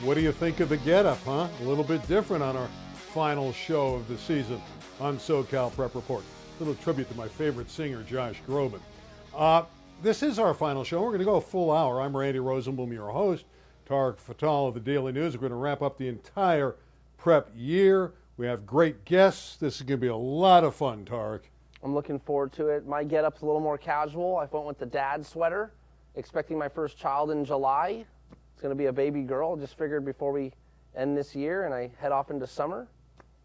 What do you think of the getup, huh? A little bit different on our final show of the season on SoCal Prep Report. A little tribute to my favorite singer, Josh Groban. This is our final show. We're going to go a full hour. I'm Randy Rosenblum, your host. Tarek Fatal of the Daily News. We're going to wrap up the entire prep year. We have great guests. This is going to be a lot of fun, Tarek. I'm looking forward to it. My getup's a little more casual. I went with the dad sweater, expecting my first child in July. It's going to be a baby girl. Just figured before we end this year and I head off into summer,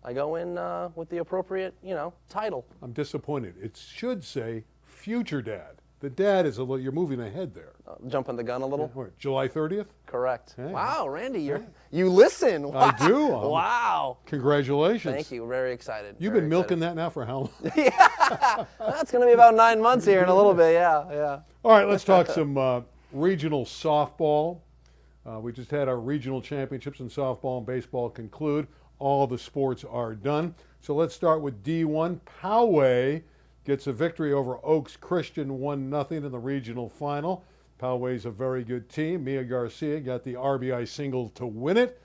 I go in with the appropriate, title. I'm disappointed. It should say future dad. The dad is a little, you're moving ahead there. Jumping the gun a little? Yeah, July 30th? Correct. Hey. Wow, Randy, you listen. Wow. I do. Wow. Congratulations. Thank you. Very excited. You've been milking that now for how long? Yeah. That's going to be about 9 months here in a little bit. Yeah. All right, let's talk some regional softball. We just had our regional championships in softball and baseball conclude. All the sports are done. So let's start with D1. Poway gets a victory over Oaks Christian 1-0 in the regional final. Poway's a very good team. Mia Garcia got the RBI single to win it,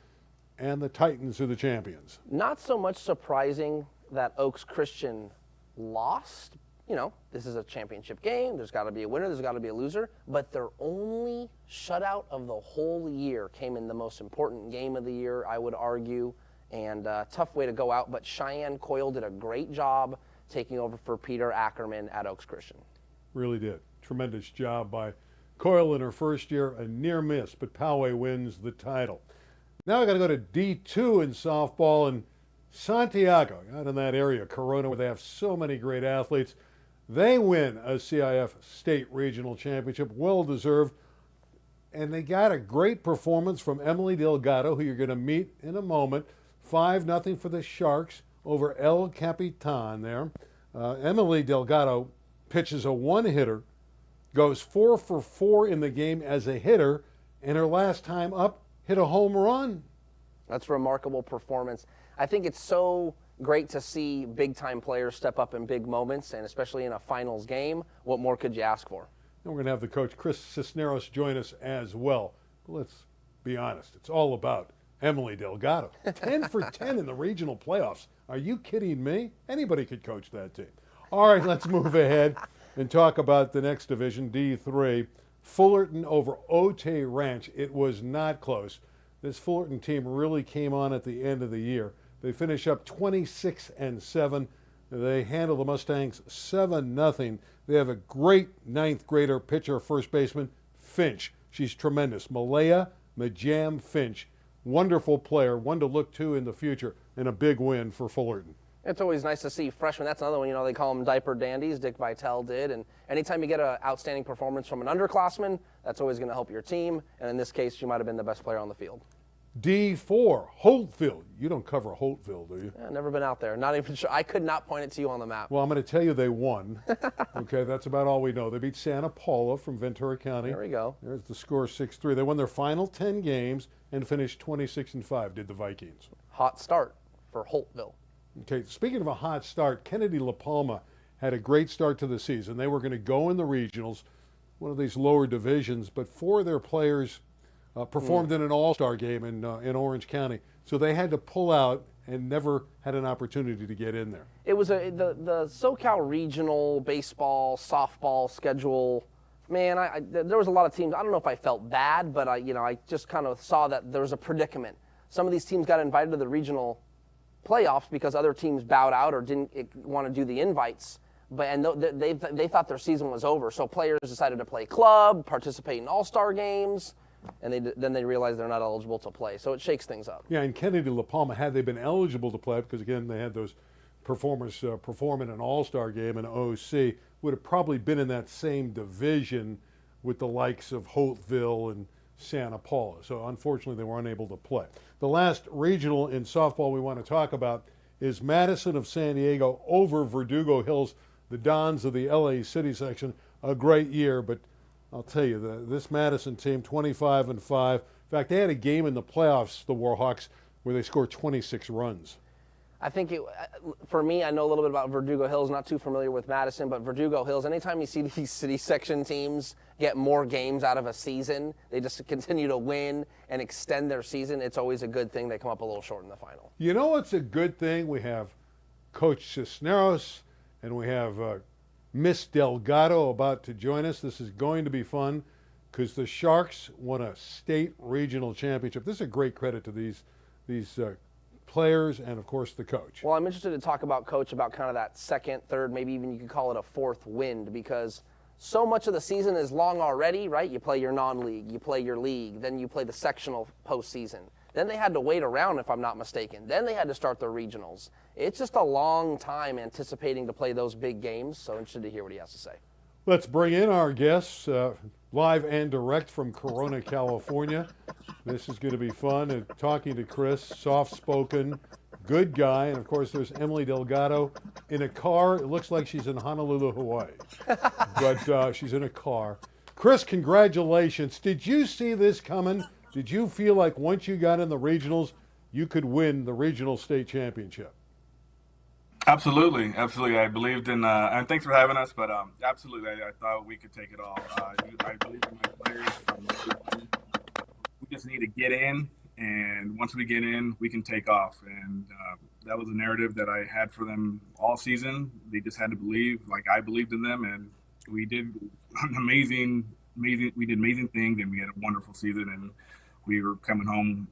and the Titans are the champions. Not so much surprising that Oaks Christian lost. This is a championship game. There's got to be a winner. There's got to be a loser. But their only shutout of the whole year came in the most important game of the year, I would argue, and tough way to go out. But Cheyenne Coyle did a great job taking over for Peter Ackerman at Oaks Christian. Really did. Tremendous job by Coyle in her first year, a near miss, but Poway wins the title. Now I got to go to D2 in softball in Santiago, out in that area, Corona, where they have so many great athletes. They win a CIF state regional championship, well-deserved, and they got a great performance from Emily Delgado, who you're going to meet in a moment. 5-0 for the Sharks over El Capitan there. Emily Delgado pitches a one-hitter, goes 4 for 4 in the game as a hitter, and her last time up hit a home run. That's a remarkable performance. I think it's so great to see big-time players step up in big moments, and especially in a finals game. What more could you ask for? And we're going to have the coach, Chris Cisneros, join us as well. Let's be honest. It's all about Emily Delgado. 10 for 10 in the regional playoffs. Are you kidding me? Anybody could coach that team. All right, let's move ahead and talk about the next division, D3. Fullerton over Otay Ranch. It was not close. This Fullerton team really came on at the end of the year. They finish up 26-7. They handle the Mustangs 7-0. They have a great ninth grader pitcher, first baseman, Finch. She's tremendous. Malaya Majam Finch. Wonderful player, one to look to in the future, and a big win for Fullerton. It's always nice to see freshmen. That's another one, they call them diaper dandies. Dick Vitale did. And anytime you get an outstanding performance from an underclassman, that's always going to help your team. And in this case, she might have been the best player on the field. D4, Holtville. You don't cover Holtville, do you? Yeah, never been out there. Not even sure. I could not point it to you on the map. Well, I'm going to tell you they won. Okay, that's about all we know. They beat Santa Paula from Ventura County. There we go. There's the score, 6-3. They won their final 10 games and finished 26-5, did the Vikings. Hot start for Holtville. Okay, speaking of a hot start, Kennedy La Palma had a great start to the season. They were going to go in the regionals, one of these lower divisions, but 4 of their players performed in an all-star game in Orange County. So they had to pull out and never had an opportunity to get in there. It was the SoCal regional baseball, softball schedule. Man, there was a lot of teams. I don't know if I felt bad, but I just kind of saw that there was a predicament. Some of these teams got invited to the regional playoffs because other teams bowed out or didn't want to do the invites. And they thought their season was over. So players decided to play club, participate in all-star games, and then they realized they're not eligible to play. So it shakes things up. Yeah, and Kennedy La Palma, had they been eligible to play, because again they had those performers perform in an all-star game in OC, would have probably been in that same division with the likes of Holtville and Santa Paula. So unfortunately they were unable to play. The last regional in softball we want to talk about is Madison of San Diego over Verdugo Hills, the Dons of the LA City section. A great year, but I'll tell you, this Madison team, 25-5. In fact, they had a game in the playoffs, the Warhawks, where they scored 26 runs. I think for me, I know a little bit about Verdugo Hills, not too familiar with Madison, but Verdugo Hills, anytime you see these city section teams get more games out of a season, they just continue to win and extend their season, it's always a good thing. They come up a little short in the final. You know what's a good thing? We have Coach Cisneros and we have Miss Delgado about to join us. This is going to be fun because the Sharks won a state regional championship. This is a great credit to these players and, of course, the coach. Well, I'm interested to talk about, Coach, about kind of that second, third, maybe even you could call it a fourth wind, because so much of the season is long already, right? You play your non-league, you play your league, then you play the sectional postseason. Then they had to wait around, if I'm not mistaken. Then they had to start their regionals. It's just a long time anticipating to play those big games, so interested to hear what he has to say. Let's bring in our guests, live and direct from Corona, California. This is going to be fun. And talking to Chris, soft-spoken, good guy. And, of course, there's Emily Delgado in a car. It looks like she's in Honolulu, Hawaii. But she's in a car. Chris, congratulations. Did you see this coming? Did you feel like once you got in the regionals, you could win the regional state championship? Absolutely, absolutely. I believed in, and thanks for having us. But absolutely, I thought we could take it all. I believe in my players. We just need to get in, and once we get in, we can take off. And that was a narrative that I had for them all season. They just had to believe, like I believed in them, and we did amazing. We did amazing things, and we had a wonderful season. And we were coming home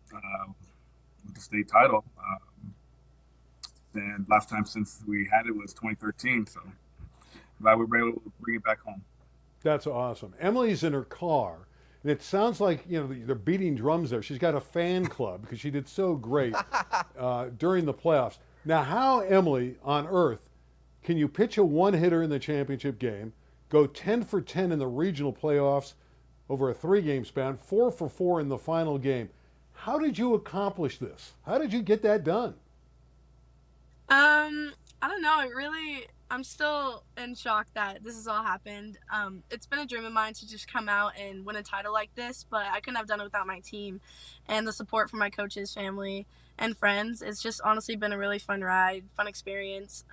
with the state title. And last time since we had it was 2013, so glad we were able to bring it back home. That's awesome. Emily's in her car, and it sounds like they're beating drums there. She's got a fan club because she did so great during the playoffs. Now, how, Emily, on earth, can you pitch a one-hitter in the championship game, go 10 for 10 in the regional playoffs over a 3-game span, 4 for 4 in the final game? How did you accomplish this? How did you get that done? I don't know. I'm still in shock that this has all happened. It's been a dream of mine to just come out and win a title like this, but I couldn't have done it without my team and the support from my coaches, family, and friends. It's just honestly been a really fun ride, fun experience.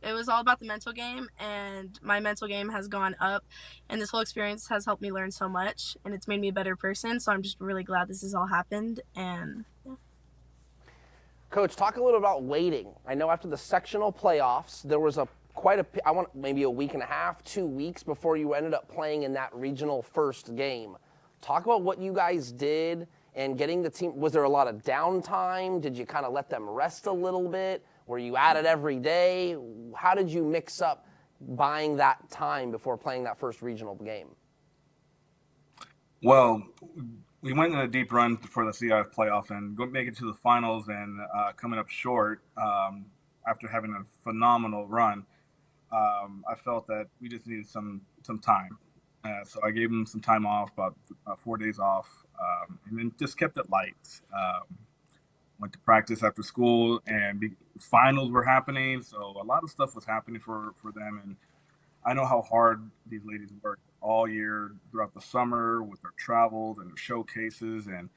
It was all about the mental game, and my mental game has gone up, and this whole experience has helped me learn so much, and it's made me a better person. So I'm just really glad this has all happened, and yeah. Coach, talk a little about waiting. I know after the sectional playoffs, there was maybe a week and a half, 2 weeks before you ended up playing in that regional first game. Talk about what you guys did and getting the team. Was there a lot of downtime? Did you kind of let them rest a little bit? Were you at it every day? How did you mix up buying that time before playing that first regional game? Well, we went in a deep run for the CIF playoff and make it to the finals, and coming up short after having a phenomenal run. I felt that we just needed some time. So I gave them some time off, about 4 days off, and then just kept it light. Went to practice after school, and finals were happening, so a lot of stuff was happening for them. And I know how hard these ladies work all year throughout the summer with their travels and their showcases, and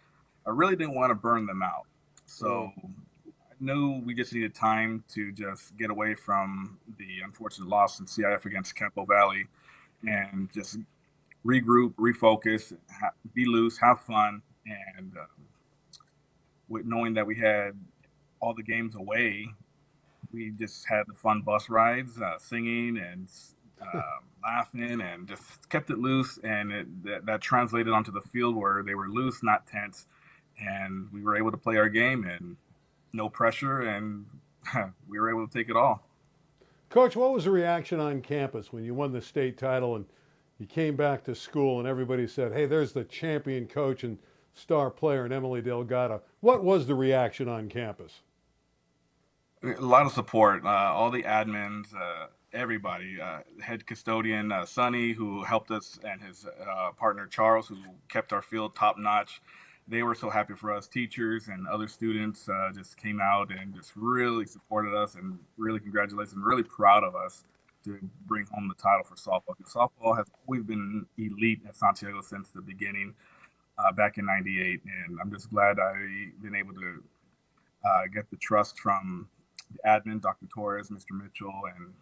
I really didn't want to burn them out. So I knew we just needed time to just get away from the unfortunate loss in CIF against Campo Valley and just regroup, refocus, be loose, have fun. And with knowing that we had all the games away, we just had the fun bus rides, singing and laughing, and just kept it loose. And that translated onto the field where they were loose, not tense. And we were able to play our game and no pressure, and we were able to take it all. Coach, what was the reaction on campus when you won the state title and you came back to school and everybody said, hey, there's the champion coach and star player in Emily Delgado? What was the reaction on campus? A lot of support, all the admins, everybody, head custodian Sonny, who helped us, and his partner Charles, who kept our field top notch. They were so happy for us. Teachers and other students just came out and just really supported us and really congratulated us and really proud of us to bring home the title for softball. Because softball has always been elite at Santiago since the beginning, back in '98, and I'm just glad I've been able to get the trust from admin, Dr. Torres, Mr. Mitchell, and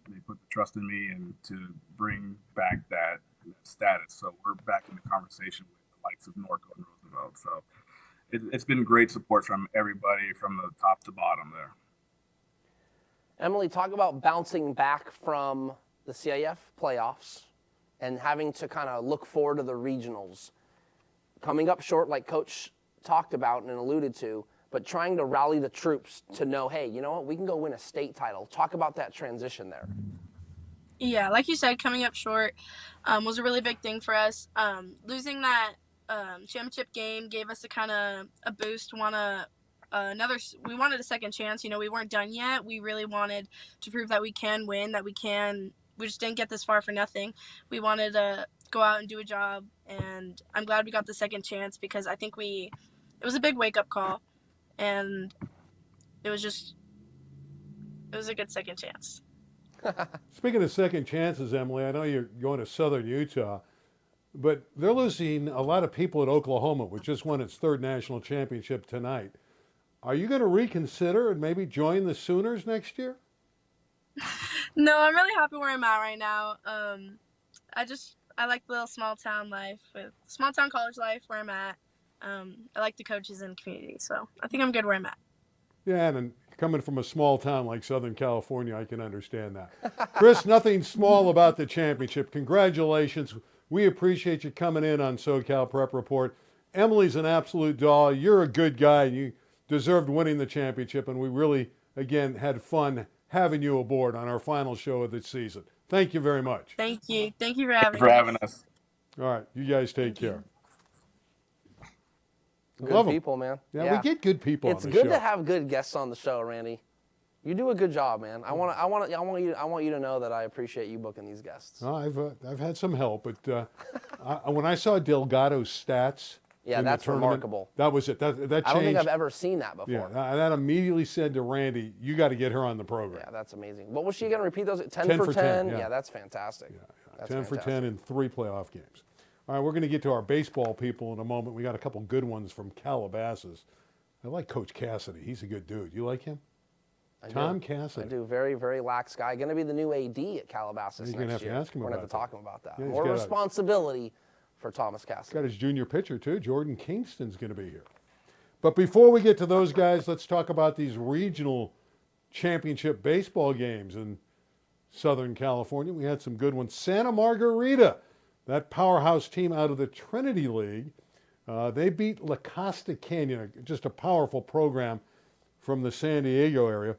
they put the trust in me and to bring back that status. So we're back in the conversation with the likes of Norco and Roosevelt. So it's been great support from everybody from the top to bottom there. Emily, talk about bouncing back from the CIF playoffs and having to kind of look forward to the regionals. Coming up short, like Coach talked about and alluded to, but trying to rally the troops to know, hey, you know what, we can go win a state title. Talk about that transition there. Yeah, like you said, coming up short was a really big thing for us. Losing that championship game gave us a kind of a boost. We wanted a second chance. You know, we weren't done yet. We really wanted to prove that we can win, we just didn't get this far for nothing. We wanted to go out and do a job, and I'm glad we got the second chance because I think it was a big wake-up call, and it was a good second chance. Speaking of second chances, Emily, I know you're going to Southern Utah, but they're losing a lot of people at Oklahoma, which just won its third national championship tonight. Are you going to reconsider and maybe join the Sooners next year? No, I'm really happy where I'm at right now. I like the little small town college life where I'm at. I like the coaches and community, so I think I'm good where I'm at. Yeah, and coming from a small town like Southern California, I can understand that. Chris, nothing small about the championship. Congratulations. We appreciate you coming in on SoCal Prep Report. Emily's an absolute doll. You're a good guy, and you deserved winning the championship, and we really, again, had fun having you aboard on our final show of the season. Thank you very much. Thank you. Thank you for having us. All right, you guys take care. Good people, man. Yeah, we get good people on the show. It's good to have good guests on the show, Randy. You do a good job, man. I want you to know that I appreciate you booking these guests. I've had some help, but when I saw Delgado's stats, that's remarkable. That was it. That changed. I don't think I've ever seen that before. Yeah, that immediately said to Randy, you got to get her on the program. Yeah, that's amazing. What was she going to repeat those? 10 for 10? Yeah, that's fantastic. Yeah, that's 10 for 10 in 3 playoff games. All right, we're going to get to our baseball people in a moment. We got a couple good ones from Calabasas. I like Coach Cassidy. He's a good dude. You like him? Tom Cassidy. I do. Very, very lax guy. Going to be the new AD at Calabasas next year. You're going to have to ask him We're about going to have to talk about that. Yeah, more responsibility for Thomas Cassidy. Got his junior pitcher, too. Jordan Kingston's going to be here. But before we get to those guys, let's talk about these regional championship baseball games in Southern California. We had some good ones. Santa Margarita, that powerhouse team out of the Trinity League, they beat La Costa Canyon, just a powerful program from the San Diego area.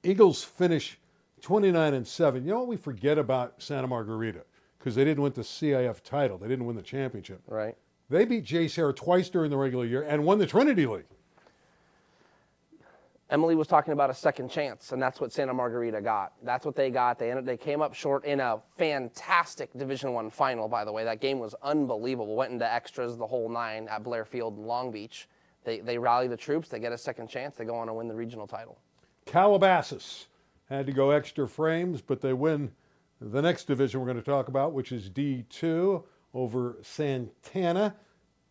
Eagles finish 29-7. You know what we forget about Santa Margarita? Because they didn't win the CIF title. They didn't win the championship. Right. They beat J. Sarah twice during the regular year and won the Trinity League. Emily was talking about a second chance, and that's what Santa Margarita got. That's what they got. They came up short in a fantastic Division I final, by the way. That game was unbelievable. Went into extras the whole 9 at Blair Field in Long Beach. They rally the troops. They get a second chance. They go on to win the regional title. Calabasas had to go extra frames, but they win the next division we're going to talk about, which is D2 over Santana.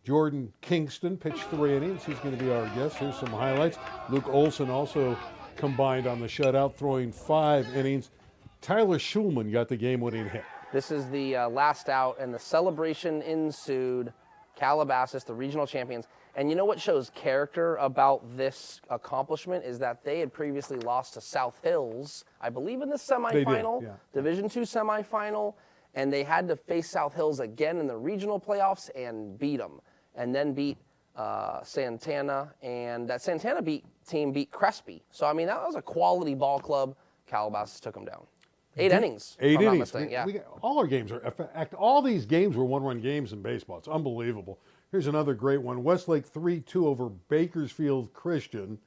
Jordan Kingston pitched 3 innings. He's going to be our guest. Here's some highlights. Luke Olson also combined on the shutout, throwing 5 innings. Tyler Schulman got the game-winning hit. This is the last out, and the celebration ensued. Calabasas, the regional champions. And you know what shows character about this accomplishment is that they had previously lost to South Hills, I believe in the semifinal, Division II semifinal, and they had to face South Hills again in the regional playoffs and beat them, and then beat Santana, and that Santana team beat Crespi. So, I mean, that was a quality ball club. Calabasas took them down. 8 innings. 8 innings. All our games all these games were one-run games in baseball. It's unbelievable. Here's another great one. Westlake 3-2 over Bakersfield Christian.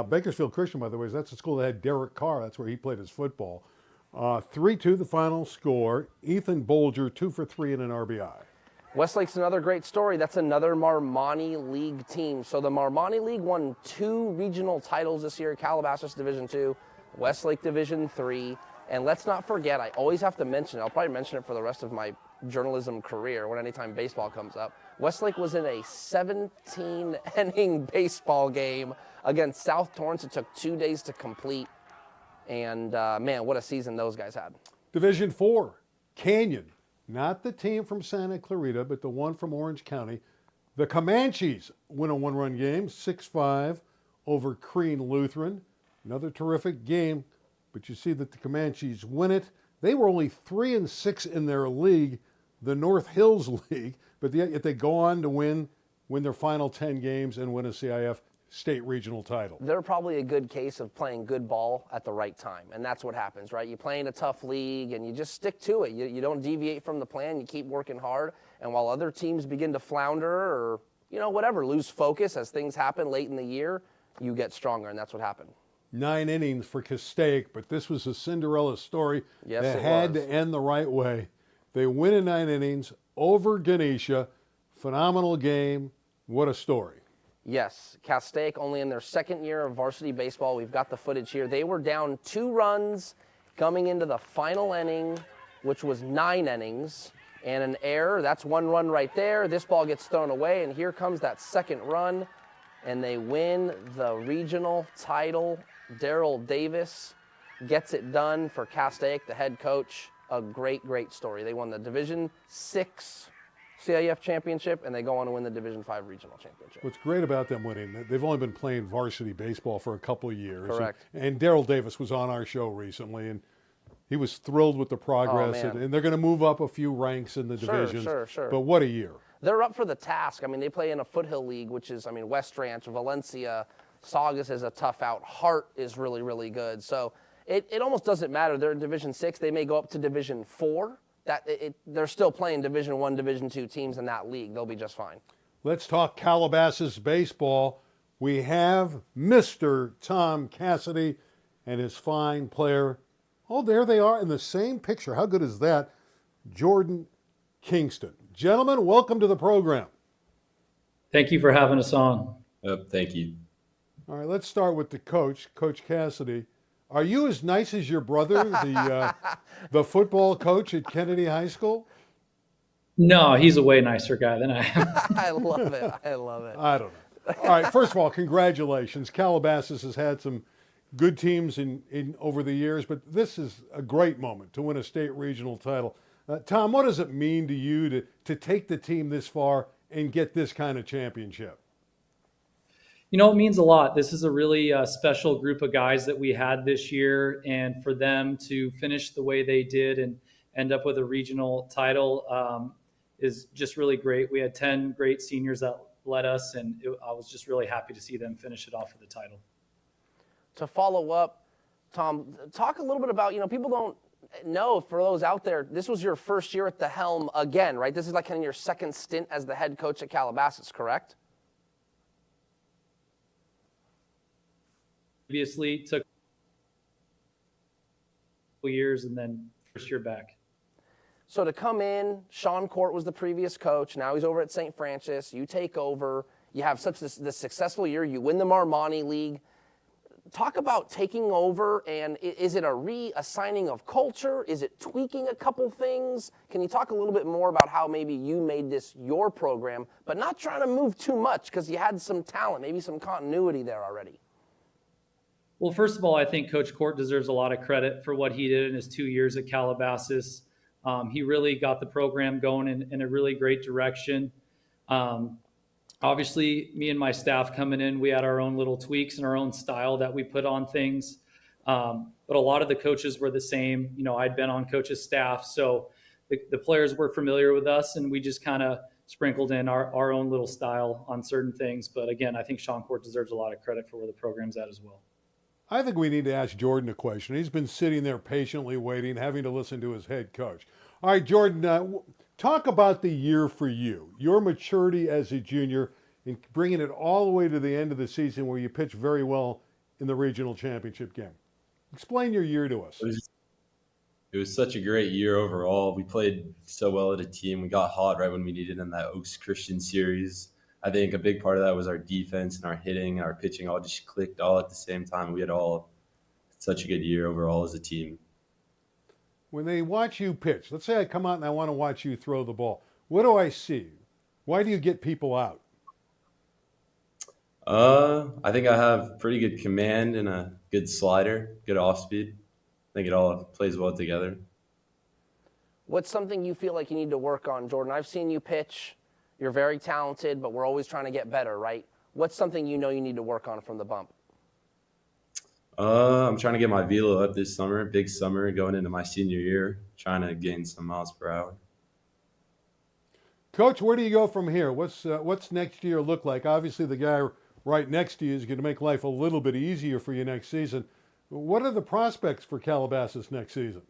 Bakersfield Christian, by the way, that's the school that had Derek Carr. That's where he played his football. 3-2 the final score. Ethan Bolger 2 for 3 and an RBI. Westlake's another great story. That's another Marmani League team. So the Marmani League won 2 regional titles this year. Calabasas Division II, Westlake Division III. And let's not forget, I always have to mention, I'll probably mention it for the rest of my journalism career when anytime baseball comes up. Westlake was in a 17-inning baseball game against South Torrance. It took 2 days to complete. And, man, what a season those guys had. Division 4, Canyon. Not the team from Santa Clarita, but the one from Orange County. The Comanches win a one-run game, 6-5 over Crean Lutheran. Another terrific game, but you see that the Comanches win it. They were only 3-6 in their league, the North Hills League, but yet they go on to win their final 10 games and win a CIF state regional title. They're probably a good case of playing good ball at the right time, and that's what happens, right? You play in a tough league, and you just stick to it. You don't deviate from the plan. You keep working hard, and while other teams begin to flounder or, whatever, lose focus as things happen late in the year, you get stronger, and that's what happened. 9 innings for Castaic, but this was a Cinderella story that had to end the right way. They win in 9 innings over Ganesha. Phenomenal game. What a story. Yes, Castaic only in their second year of varsity baseball. We've got the footage here. They were down 2 runs coming into the final inning, which was 9 innings, and an error. That's 1 run right there. This ball gets thrown away, and here comes that second run, and they win the regional title. Daryl Davis gets it done for Castaic, the head coach. A great, great story. They won the Division 6 CIF championship, and they go on to win the Division 5 regional championship. What's great about them winning, they've only been playing varsity baseball for a couple of years. Correct. And Daryl Davis was on our show recently, and he was thrilled with the progress. And they're going to move up a few ranks in the divisions. Sure. But what a year. They're up for the task. I mean, they play in a foothill league, which is, West Ranch, Valencia, Saugus is a tough out. Hart is really, really good. So it almost doesn't matter. They're in Division 6. They may go up to Division 4. They're still playing Division 1, Division 2 teams in that league. They'll be just fine. Let's talk Calabasas baseball. We have Mr. Tom Cassidy and his fine player. Oh, there they are in the same picture. How good is that? Jordan Kingston. Gentlemen, welcome to the program. Thank you for having us on. Thank you. All right, let's start with the coach, Coach Cassidy. Are you as nice as your brother, the football coach at Kennedy High School? No, he's a way nicer guy than I am. I love it. I don't know. All right, first of all, congratulations. Calabasas has had some good teams in over the years, but this is a great moment to win a state regional title. Tom, what does it mean to you to take the team this far and get this kind of championship? It means a lot. This is a really special group of guys that we had this year, and for them to finish the way they did and end up with a regional title is just really great. We had 10 great seniors that led us, and I was just really happy to see them finish it off with the title. To follow up, Tom, talk a little bit about, people don't know, for those out there, this was your first year at the helm again, right? This is like kind of your second stint as the head coach at Calabasas, correct? Previously took a couple years and then first year back. So to come in, Sean Court was the previous coach. Now he's over at St. Francis. You take over. You have such this successful year. You win the Marmani League. Talk about taking over, and is it a reassigning of culture? Is it tweaking a couple things? Can you talk a little bit more about how maybe you made this your program, but not trying to move too much because you had some talent, maybe some continuity there already? Well, first of all, I think Coach Court deserves a lot of credit for what he did in his 2 years at Calabasas. He really got the program going in a really great direction. Obviously, me and my staff coming in, we had our own little tweaks and our own style that we put on things. But a lot of the coaches were the same. I'd been on coach's staff, so the players were familiar with us, and we just kind of sprinkled in our own little style on certain things. But again, I think Sean Court deserves a lot of credit for where the program's at as well. I think we need to ask Jordan a question. He's been sitting there patiently waiting, having to listen to his head coach. All right, Jordan, talk about the year for you, your maturity as a junior, and bringing it all the way to the end of the season where you pitched very well in the regional championship game. Explain your year to us. It was such a great year overall. We played so well as a team. We got hot right when we needed in that Oaks Christian series. I think a big part of that was our defense and our hitting and our pitching all just clicked all at the same time. We had all such a good year overall as a team. when they watch you pitch, let's say I come out and I want to watch you throw the ball, what do I see? Why do you get people out? I think I have pretty good command and a good slider, good off speed. I think it all plays well together. What's something you feel like you need to work on, Jordan? I've seen you pitch. You're very talented, but we're always trying to get better, right? What's something you know you need to work on from the bump? I'm trying to get my velo up this summer, big summer, going into my senior year, trying to gain some miles per hour. Coach, where do you go from here? What's next year look like? Obviously, the guy right next to you is going to make life a little bit easier for you next season. What are the prospects for Calabasas next season?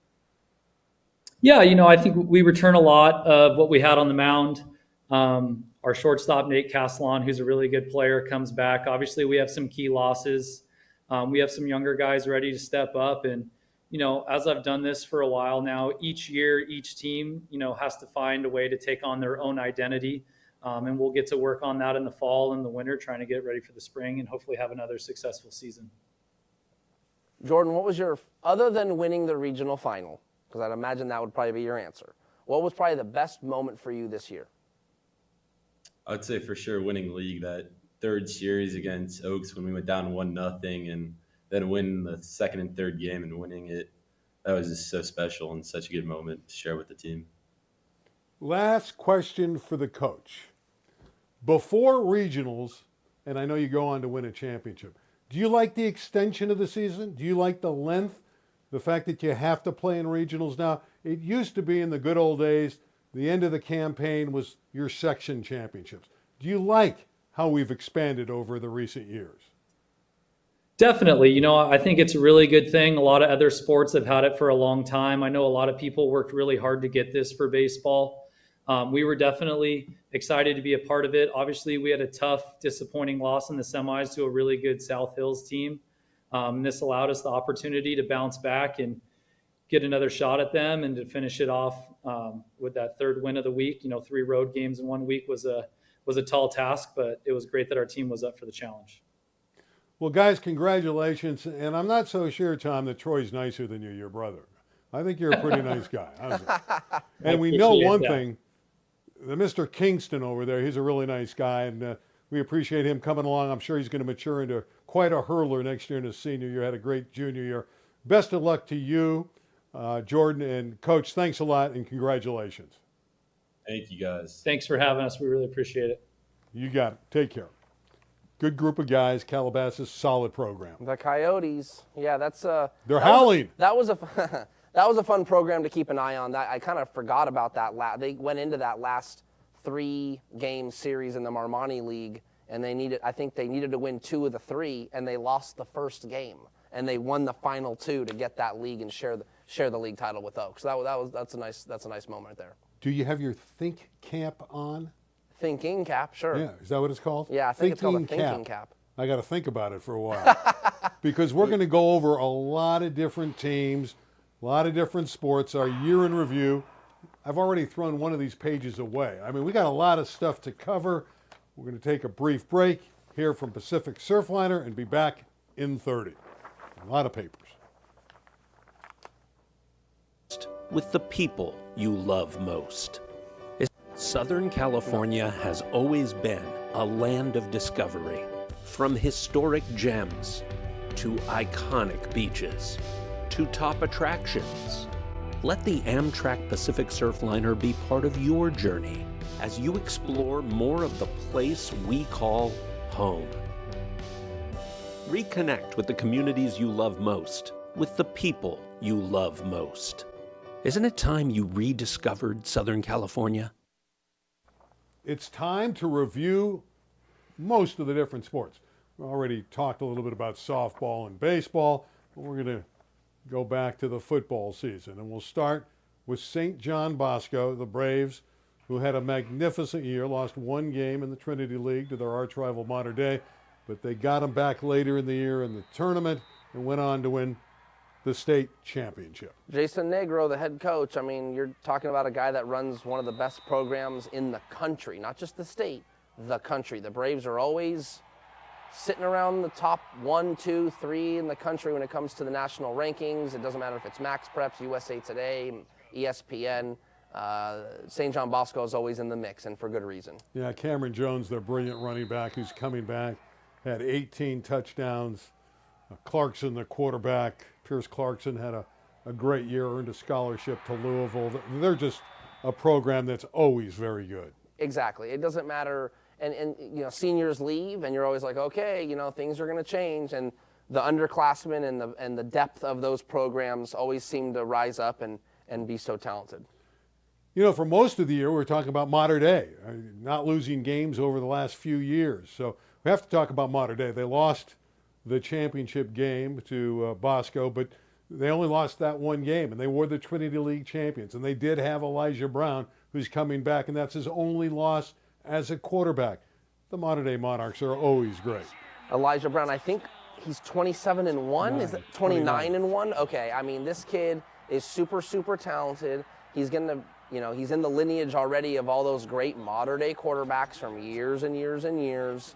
Yeah, I think we return a lot of what we had on the mound. Our shortstop, Nate Castellan, who's a really good player, comes back. Obviously, we have some key losses. We have some younger guys ready to step up. And, as I've done this for a while now, each year, each team, has to find a way to take on their own identity. And we'll get to work on that in the fall and the winter, trying to get ready for the spring and hopefully have another successful season. Jordan, what was other than winning the regional final, because I'd imagine that would probably be your answer, what was probably the best moment for you this year? I'd say for sure winning league, that third series against Oaks when we went down 1-0 and then win the second and third game and winning it. That was just so special and such a good moment to share with the team. Last question for the coach. Before regionals, and I know you go on to win a championship, do you like the extension of the season? Do you like the length? The fact that you have to play in regionals now? It used to be in the good old days, the end of the campaign was your section championships. Do you like how we've expanded over the recent years? Definitely. I think it's a really good thing. A lot of other sports have had it for a long time. I know a lot of people worked really hard to get this for baseball. We were definitely excited to be a part of it. Obviously, we had a tough, disappointing loss in the semis to a really good South Hills team. This allowed us the opportunity to bounce back and get another shot at them and to finish it off with that third win of the week. 3 road games in 1 week was a tall task, but it was great that our team was up for the challenge. Well, guys, congratulations. And I'm not so sure, Tom, that Troy's nicer than you, your brother. I think you're a pretty nice guy. And we know one thing, the Mr. Kingston over there, he's a really nice guy, and we appreciate him coming along. I'm sure he's going to mature into quite a hurler next year in his senior year. Had a great junior year. Best of luck to you, Jordan, and Coach, thanks a lot, and congratulations. Thank you, guys. Thanks for having us. We really appreciate it. You got it. Take care. Good group of guys. Calabasas, solid program. The Coyotes. Yeah, they're howling. That was a fun program to keep an eye on. That I kind of forgot about that. They went into that last 3-game series in the Marmani League, and I think they needed to win 2 of the 3, and they lost the first game, and they won the final 2 to get that league and share the league title with Oaks. So that's a nice moment there. Do you have your think cap on? Thinking cap, sure. Yeah, is that what it's called? Yeah, I think it's called a thinking cap. I got to think about it for a while because we're going to go over a lot of different teams, a lot of different sports, our year in review. I've already thrown one of these pages away. I mean, we got a lot of stuff to cover. We're going to take a brief break, hear from Pacific Surfliner, and be back in 30. A lot of papers. With the people you love most. Southern California has always been a land of discovery. From historic gems to iconic beaches to top attractions. Let the Amtrak Pacific Surfliner be part of your journey as you explore more of the place we call home. Reconnect with the communities you love most, with the people you love most. Isn't it time you rediscovered Southern California? It's time to review most of the different sports. We already talked a little bit about softball and baseball, but we're going to go back to the football season. And we'll start with St. John Bosco, the Braves, who had a magnificent year, lost 1 game in the Trinity League to their arch rival Mater Dei, but they got them back later in the year in the tournament and went on to win the state championship. Jason Negro, the head coach, I mean, you're talking about a guy that runs one of the best programs in the country, not just the state, the country. The Braves are always sitting around the top 1, 2, 3 in the country when it comes to the national rankings. It doesn't matter if it's Max Preps, USA Today, ESPN. St. John Bosco is always in the mix, and for good reason. Yeah, Cameron Jones, their brilliant running back who's coming back, had 18 touchdowns. Clarkson, the quarterback, Pierce Clarkson, had a great year, earned a scholarship to Louisville. They're just a program that's always very good. Exactly. It doesn't matter. And seniors leave, and you're always like, okay, things are going to change. And the underclassmen and the depth of those programs always seem to rise up and be so talented. For most of the year, we're talking about Mater Dei, not losing games over the last few years. So we have to talk about Mater Dei. They lost the championship game to Bosco, but they only lost that one game, and they were the Trinity League champions. And they did have Elijah Brown, who's coming back, and that's his only loss as a quarterback. The Mater Dei Monarchs are always great. Elijah Brown, I think he's 27-1. Is it 29-1? Okay, I mean, this kid is super, super talented. He's going to, he's in the lineage already of all those great Mater Dei quarterbacks from years and years and years.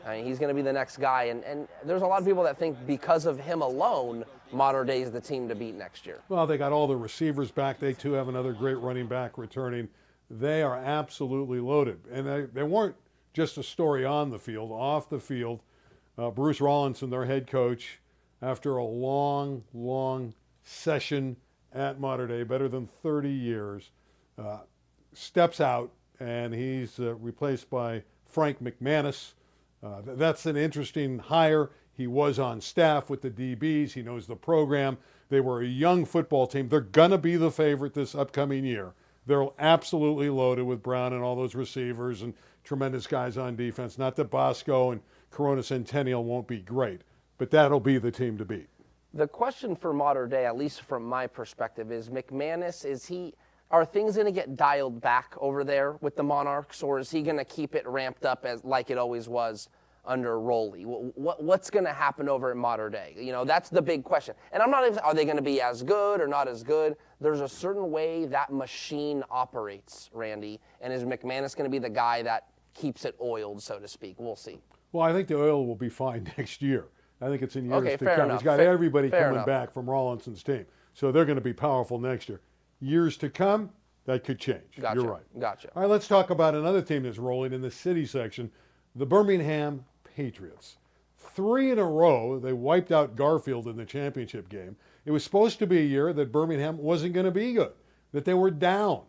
I mean, he's going to be the next guy. And there's a lot of people that think because of him alone, Mater Dei is the team to beat next year. Well, they got all the receivers back. They, too, have another great running back returning. They are absolutely loaded. And they weren't just a story on the field. Off the field, Bruce Rawlinson, their head coach, after a long, long session at Mater Dei, better than 30 years, steps out, and he's replaced by Frank McManus. That's an interesting hire. He was on staff with the DBs. He knows the program. They were a young football team. They're going to be the favorite this upcoming year. They're absolutely loaded with Brown and all those receivers and tremendous guys on defense. Not that Bosco and Corona Centennial won't be great, but that'll be the team to beat. The question for Mater Dei, at least from my perspective, is McManus, are things going to get dialed back over there with the Monarchs, or is he going to keep it ramped up like it always was under Rowley? What's going to happen over at Mater Dei? That's the big question. And I'm not even, are they going to be as good or not as good? There's a certain way that machine operates, Randy, and is McManus going to be the guy that keeps it oiled, so to speak? We'll see. Well, I think the oil will be fine next year. I think it's in years to fair come. enough. He's got everybody fair coming enough. back from Rawlinson's team. So they're going to be powerful next year. Years to come, that could change. Gotcha. You're right. Gotcha. All right, let's talk about another team that's rolling in the city section, the Birmingham Patriots. 3 in a row, they wiped out Garfield in the championship game. It was supposed to be a year that Birmingham wasn't going to be good, that they were down.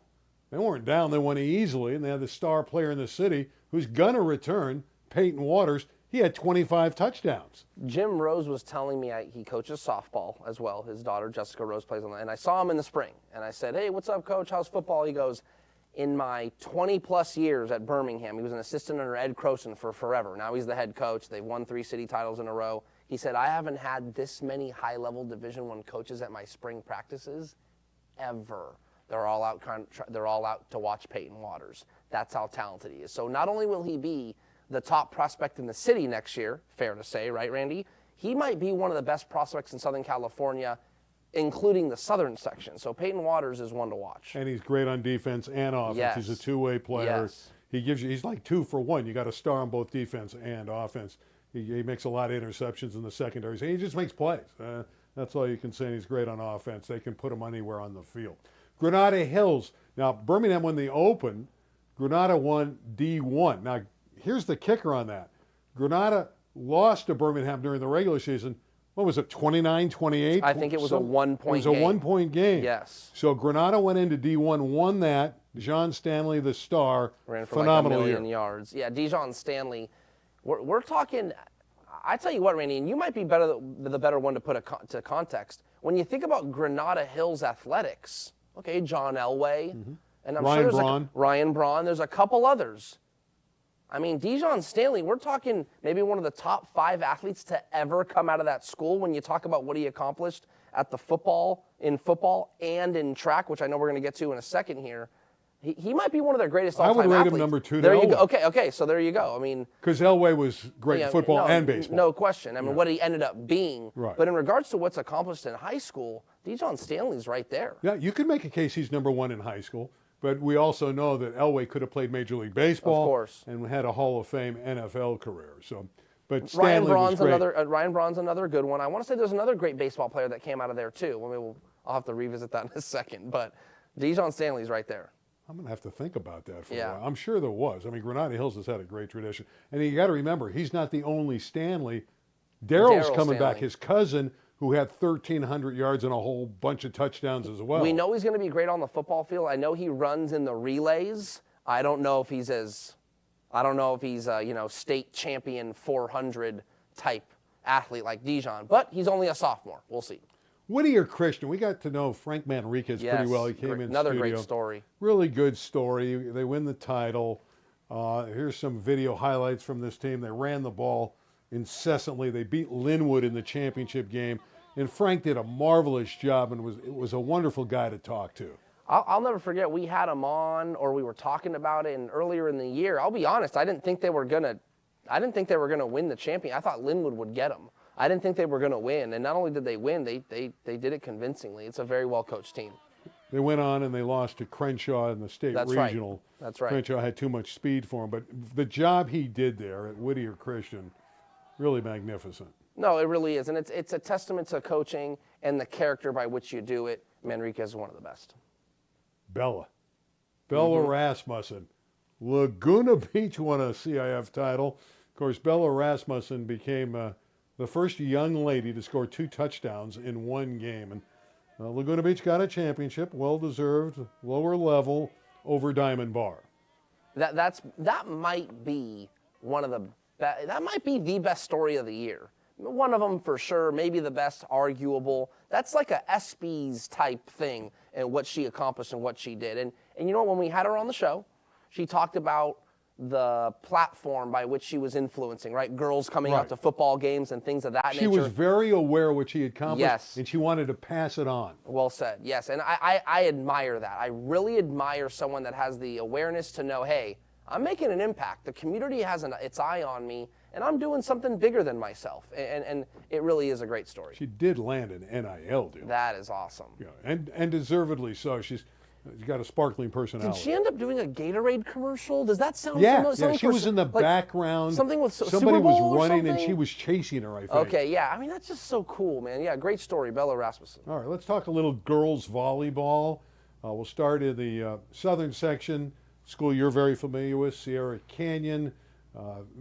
They weren't down. They won easily, and they had the star player in the city who's going to return, Peyton Waters. He had 25 touchdowns. Jim Rose was telling me he coaches softball as well. His daughter, Jessica Rose, plays on that. And I saw him in the spring. And I said, hey, what's up, Coach? How's football? He goes, in my 20-plus years at Birmingham, he was an assistant under Ed Croson for forever. Now he's the head coach. They've won 3 city titles in a row. He said, I haven't had this many high-level Division I coaches at my spring practices ever. They're all out to watch Peyton Waters. That's how talented he is. So not only will he be the top prospect in the city next year, fair to say, right, Randy? He might be one of the best prospects in Southern California, including the southern section. So Peyton Waters is one to watch. And he's great on defense and offense. Yes. He's a two-way player. Yes. He's like 2 for 1. You got a star on both defense and offense. He makes a lot of interceptions in the secondaries. He just makes plays. That's all you can say. He's great on offense. They can put him anywhere on the field. Granada Hills. Now, Birmingham won the Open. Granada won D1. Now, here's the kicker on that. Granada lost to Birmingham during the regular season. What was it, 29-28? I think it was a one-point game. It was a one-point game. Yes. So Granada went into D1, won that. John Stanley, the star, Ran for phenomenal like 1 million year. yards. Yeah, Dijon Stanley. We're talking, I tell you what, Randy, and you might be the better one to put to context. When you think about Granada Hills athletics, okay, John Elway, and I'm Ryan sure there's Braun. Ryan Braun, there's a couple others. I mean, Dijon Stanley, we're talking maybe one of the top 5 athletes to ever come out of that school when you talk about what he accomplished at the football and in track, which I know we're going to get to in a second here. He might be one of their greatest all-time athletes. I would rate him number 2 to There you Elway. go. Okay, so there you go. I mean, Because Elway was great in football and baseball. No question. I mean, what he ended up being. Right. But in regards to what's accomplished in high school, Dijon Stanley's right there. Yeah, you could make a case he's number 1 in high school, but we also know that Elway could have played Major League Baseball Of course. and had a Hall of Fame NFL career. So But Stanley was great. Ryan Braun's another good one. I want to say there's another great baseball player that came out of there too. I'll have to revisit that in a second. But Dijon Stanley's right there. I'm going to have to think about that for a Yeah. while. I'm sure there was. I mean, Granada Hills has had a great tradition. And you got to remember, he's not the only Stanley. Daryl's coming back. His cousin, who had 1,300 yards and a whole bunch of touchdowns as well. We know he's going to be great on the football field. I know he runs in the relays. I don't know if he's a state champion 400 type athlete like Dijon, but he's only a sophomore. We'll see. Whittier Christian, we got to know Frank Manriquez pretty well. He came in another studio. great story. Really good story. They win the title. Here's some video highlights from this team. They ran the ball incessantly. They beat Linwood in the championship game. And Frank did a marvelous job and was a wonderful guy to talk to. I'll never forget, we had him on, or we were talking about it, and earlier in the year, I'll be honest, I didn't think they were gonna win the champion. I thought Linwood would get them. I didn't think they were gonna win, and not only did they win, they did it convincingly. It's a very well coached team. They went on and they lost to Crenshaw in the state regional. Right. That's right. Crenshaw had too much speed for him, but the job he did there at Whittier Christian, really magnificent. No, it really is, and it's a testament to coaching and the character by which you do it. Manriquez is one of the best. Bella Rasmussen. Laguna Beach won a CIF title. Of course, Bella Rasmussen became the first young lady to score 2 touchdowns in one game. And Laguna Beach got a championship, well-deserved, lower level, over Diamond Bar. That might be the best story of the year. One of them for sure, maybe the best, arguable. That's like a ESPYs type thing and what she accomplished and what she did. And you know what, when we had her on the show, she talked about the platform by which she was influencing, right? Girls coming out to football games and things of that nature. She was very aware of what she accomplished, yes, and she wanted to pass it on. Well said, yes. And I admire that. I really admire someone that has the awareness to know, hey, I'm making an impact. The community has its eye on me, and I'm doing something bigger than myself. And it really is a great story. She did land an NIL deal. That is awesome. Yeah, and deservedly so. She's got a sparkling personality. Did she end up doing a Gatorade commercial? Does that sound familiar? familiar? Yeah, she was in the background. Something with somebody Super Bowl was running or and she was chasing her, I think. Okay, yeah. I mean, that's just so cool, man. Yeah, great story, Bella Rasmussen. All right, let's talk a little girls volleyball. We'll start in the southern section. School you're very familiar with, Sierra Canyon.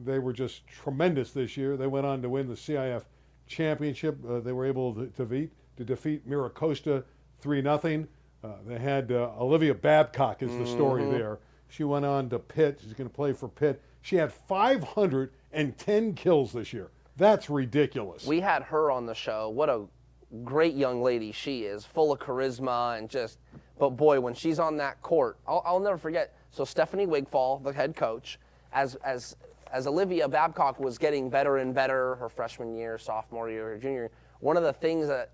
They were just tremendous this year. They went on to win the CIF championship. They were able to defeat Miracosta 3-0. They had Olivia Babcock is the story there. She went on to Pitt. She's going to play for Pitt. She had 510 kills this year. That's ridiculous. We had her on the show. What a great young lady she is, full of charisma and just, but boy, when she's on that court, I'll never forget. So Stephanie Wigfall, the head coach, as Olivia Babcock was getting better and better her freshman year, sophomore year, her junior year, one of the things that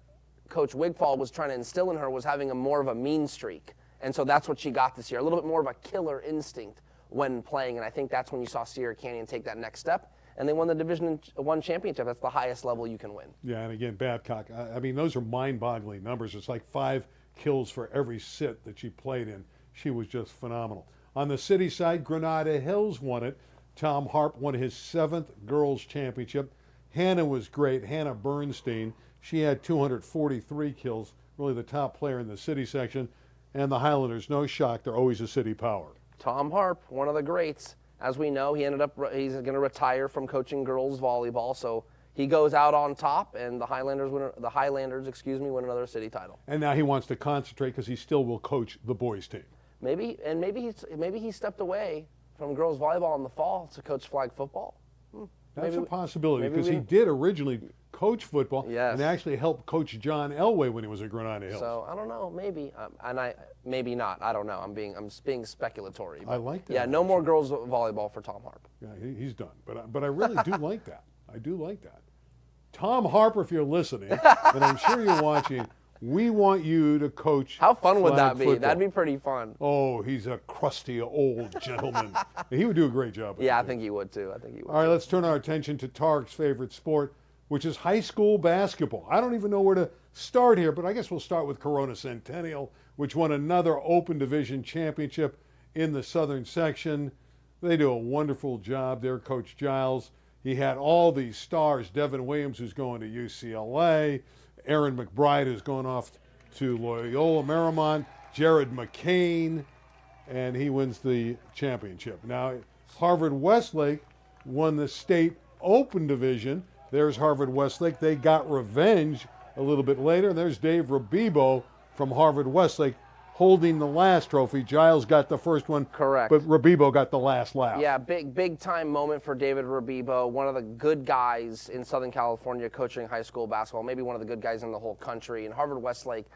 Coach Wigfall was trying to instill in her was having more of a mean streak. And so that's what she got this year, a little bit more of a killer instinct when playing. And I think that's when you saw Sierra Canyon take that next step. And they won the Division I championship. That's the highest level you can win. Yeah, and again, Babcock, I mean, those are mind-boggling numbers. It's like 5 kills for every sit that she played in. She was just phenomenal. On the city side, Granada Hills won it. Tom Harp won his 7th girls championship. Hannah was great, Hannah Bernstein. She had 243 kills, really the top player in the city section. And the Highlanders, no shock, they're always a city power. Tom Harp, one of the greats. As we know, he's going to retire from coaching girls volleyball, so he goes out on top, and the Highlanders win another city title. And now he wants to concentrate because he still will coach the boys team. Maybe he stepped away from girls volleyball in the fall to coach flag football. That's a possibility because he did originally coach football and actually helped coach John Elway when he was at Granada Hills. So I don't know, maybe, maybe not. I don't know. I'm being speculatory. I like that. Yeah, no more girls volleyball for Tom Harp. Yeah, he's done. But I really do like that. I do like that. Tom Harper, if you're listening, and I'm sure you're watching, we want you to coach. How fun would that be? Football. That'd be pretty fun. Oh, he's a crusty old gentleman. He would do a great job. Yeah, I think he would too. All right, let's turn our attention to Tark's favorite sport, which is high school basketball. I don't even know where to start here, but I guess we'll start with Corona Centennial, which won another Open Division championship in the southern section. They do a wonderful job there. Coach Giles, he had all these stars. Devin Williams, who's going to UCLA. Aaron McBride, who's going off to Loyola Marymount. Jared McCain, and he wins the championship. Now, Harvard Westlake won the state open division. There's Harvard Westlake. They got revenge a little bit later. There's Dave Rabibo from Harvard Westlake holding the last trophy. Giles got the first one. Correct. But Rabibo got the last laugh. Yeah, big time moment for David Rabibo, one of the good guys in Southern California coaching high school basketball, maybe one of the good guys in the whole country. And Harvard Westlake,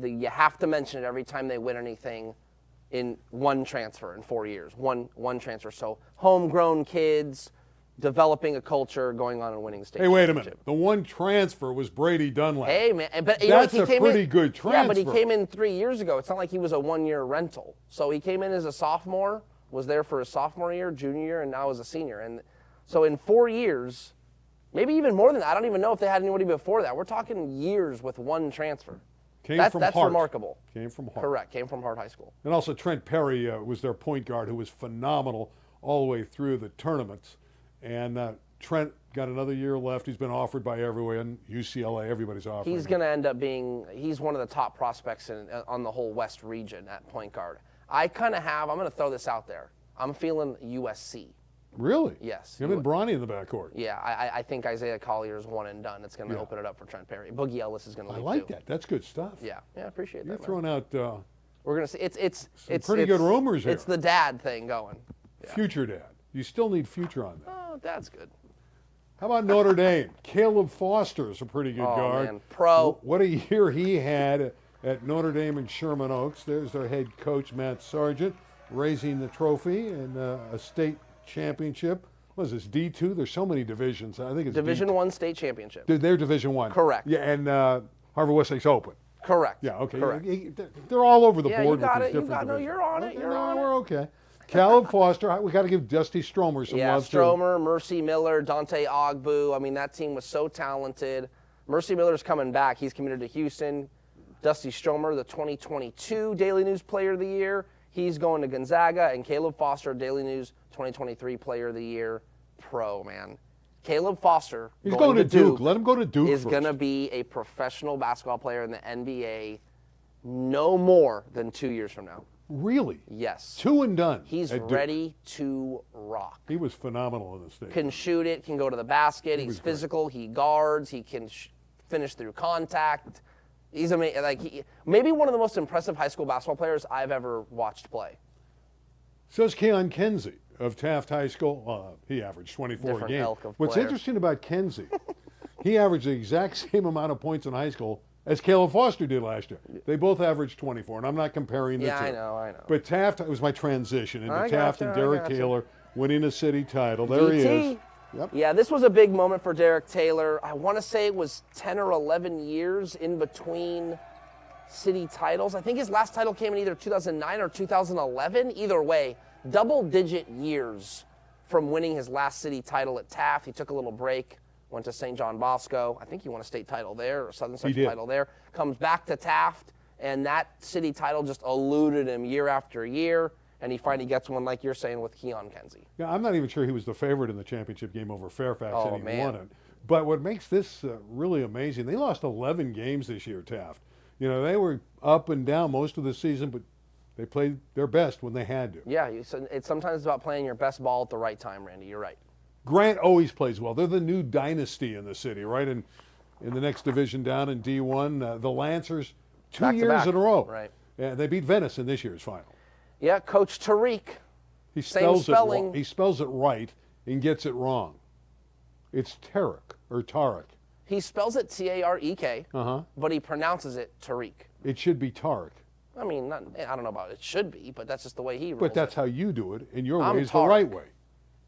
you have to mention it every time they win anything in one transfer in 4 years, one transfer. So homegrown kids, developing a culture, going on and winning state Hey, wait a championship. minute. The one transfer was Brady Dunlap. Hey, man. But, you know, That's he a came pretty in, good transfer. Yeah, but he came in 3 years ago. It's not like he was a one-year rental. So he came in as a sophomore, was there for his sophomore year, junior year, and now as a senior. And so in 4 years, maybe even more than that, I don't even know if they had anybody before that. We're talking years with one transfer. That's Hart. remarkable. Came from Hart. Correct. Came from Hart High School. And also Trent Perry was their point guard, who was phenomenal all the way through the tournaments. And Trent got another year left. He's been offered by everyone. UCLA, everybody's offering. He's going to end up being, he's one of the top prospects on the whole West region at point guard. I'm going to throw this out there. I'm feeling USC. Really? Yes. Him and Bronny in the backcourt. Yeah, I think Isaiah Collier's one and done. It's going to open it up for Trent Perry. Boogie Ellis is going to I leave like too. that. That's good stuff. Yeah, I appreciate You're that. throwing out We're going to see. It's pretty good rumors here. It's the dad thing going. Yeah. future dad. You still need future on that. Oh, dad's good. How about Notre Dame? Caleb Foster is a pretty good guard. Man, pro. What a year he had at Notre Dame and Sherman Oaks. There's their head coach, Matt Sargent, raising the trophy and a state championship. What is this, D2? There's so many divisions. I think it's Division D2. I state championship. They're Division I. Correct. Yeah, and Harvard Westlake's open. Correct. Yeah, okay. Correct. They're all over the Yeah, board you got with it. these You different got no. divisions. You're on it. Okay, You're no, on we're it. okay. Caleb Foster, we got to give Dusty Stromer some Yeah, love too. Stromer, Mercy Miller, Dante Ogbu. I mean, that team was so talented. Mercy Miller's coming back. He's committed to Houston. Dusty Stromer, the 2022 Daily News Player of the Year. He's going to Gonzaga. And Caleb Foster, Daily News 2023 Player of the Year. Pro, man. Caleb Foster, He's going to Duke. Let him go to Duke is first. going to be a professional basketball player in the NBA no more than 2 years from now. Really? Yes. Two and done. He's at Duke. ready to rock. He was phenomenal in the state. Can shoot it, can go to the basket. was He's great. physical. He guards. He can finish through contact. He's amazing. Maybe one of the most impressive high school basketball players I've ever watched play. Says Keon Kenzie of Taft High School. He averaged 24 a Different game. ilk of What's player. interesting about Kenzie, he averaged the exact same amount of points in high school as Caleb Foster did last year. They both averaged 24, and I'm not comparing the two. Yeah, I know. But Taft, it was my transition into I Taft gotcha, and I Derek gotcha. Taylor winning a city title. There he is. DT. Yep. Yeah, this was a big moment for Derek Taylor. I want to say it was 10 or 11 years in between city titles. I think his last title came in either 2009 or 2011. Either way, double-digit years from winning his last city title at Taft. He took a little break, went to St. John Bosco. I think he won a state title there or Southern Section did. title there. Comes back to Taft, and that city title just eluded him year after year. And he finally gets one, like you're saying, with Keon Kenzie. Yeah, I'm not even sure he was the favorite in the championship game over Fairfax, Oh, and he man. won it. But what makes this really amazing, they lost 11 games this year, Taft. You know, they were up and down most of the season, but they played their best when they had to. Yeah, it's sometimes about playing your best ball at the right time, Randy. You're right. Grant always plays well. They're the new dynasty in the city, right? And in the next division down in D1, the Lancers, 2 Back to years back. in a row. Right. Yeah, they beat Venice in this year's final. Yeah, Coach Tariq. He Same spells it spelling. wrong. He spells it right and gets it wrong. It's Tarek or Tarek. He spells it Tarek, Uh-huh. but he pronounces it Tariq. It should be Tarek. I mean, I don't know about it should be, but that's just the way he rolls. But that's how you do it, and your I'm way is the Tarek. right way.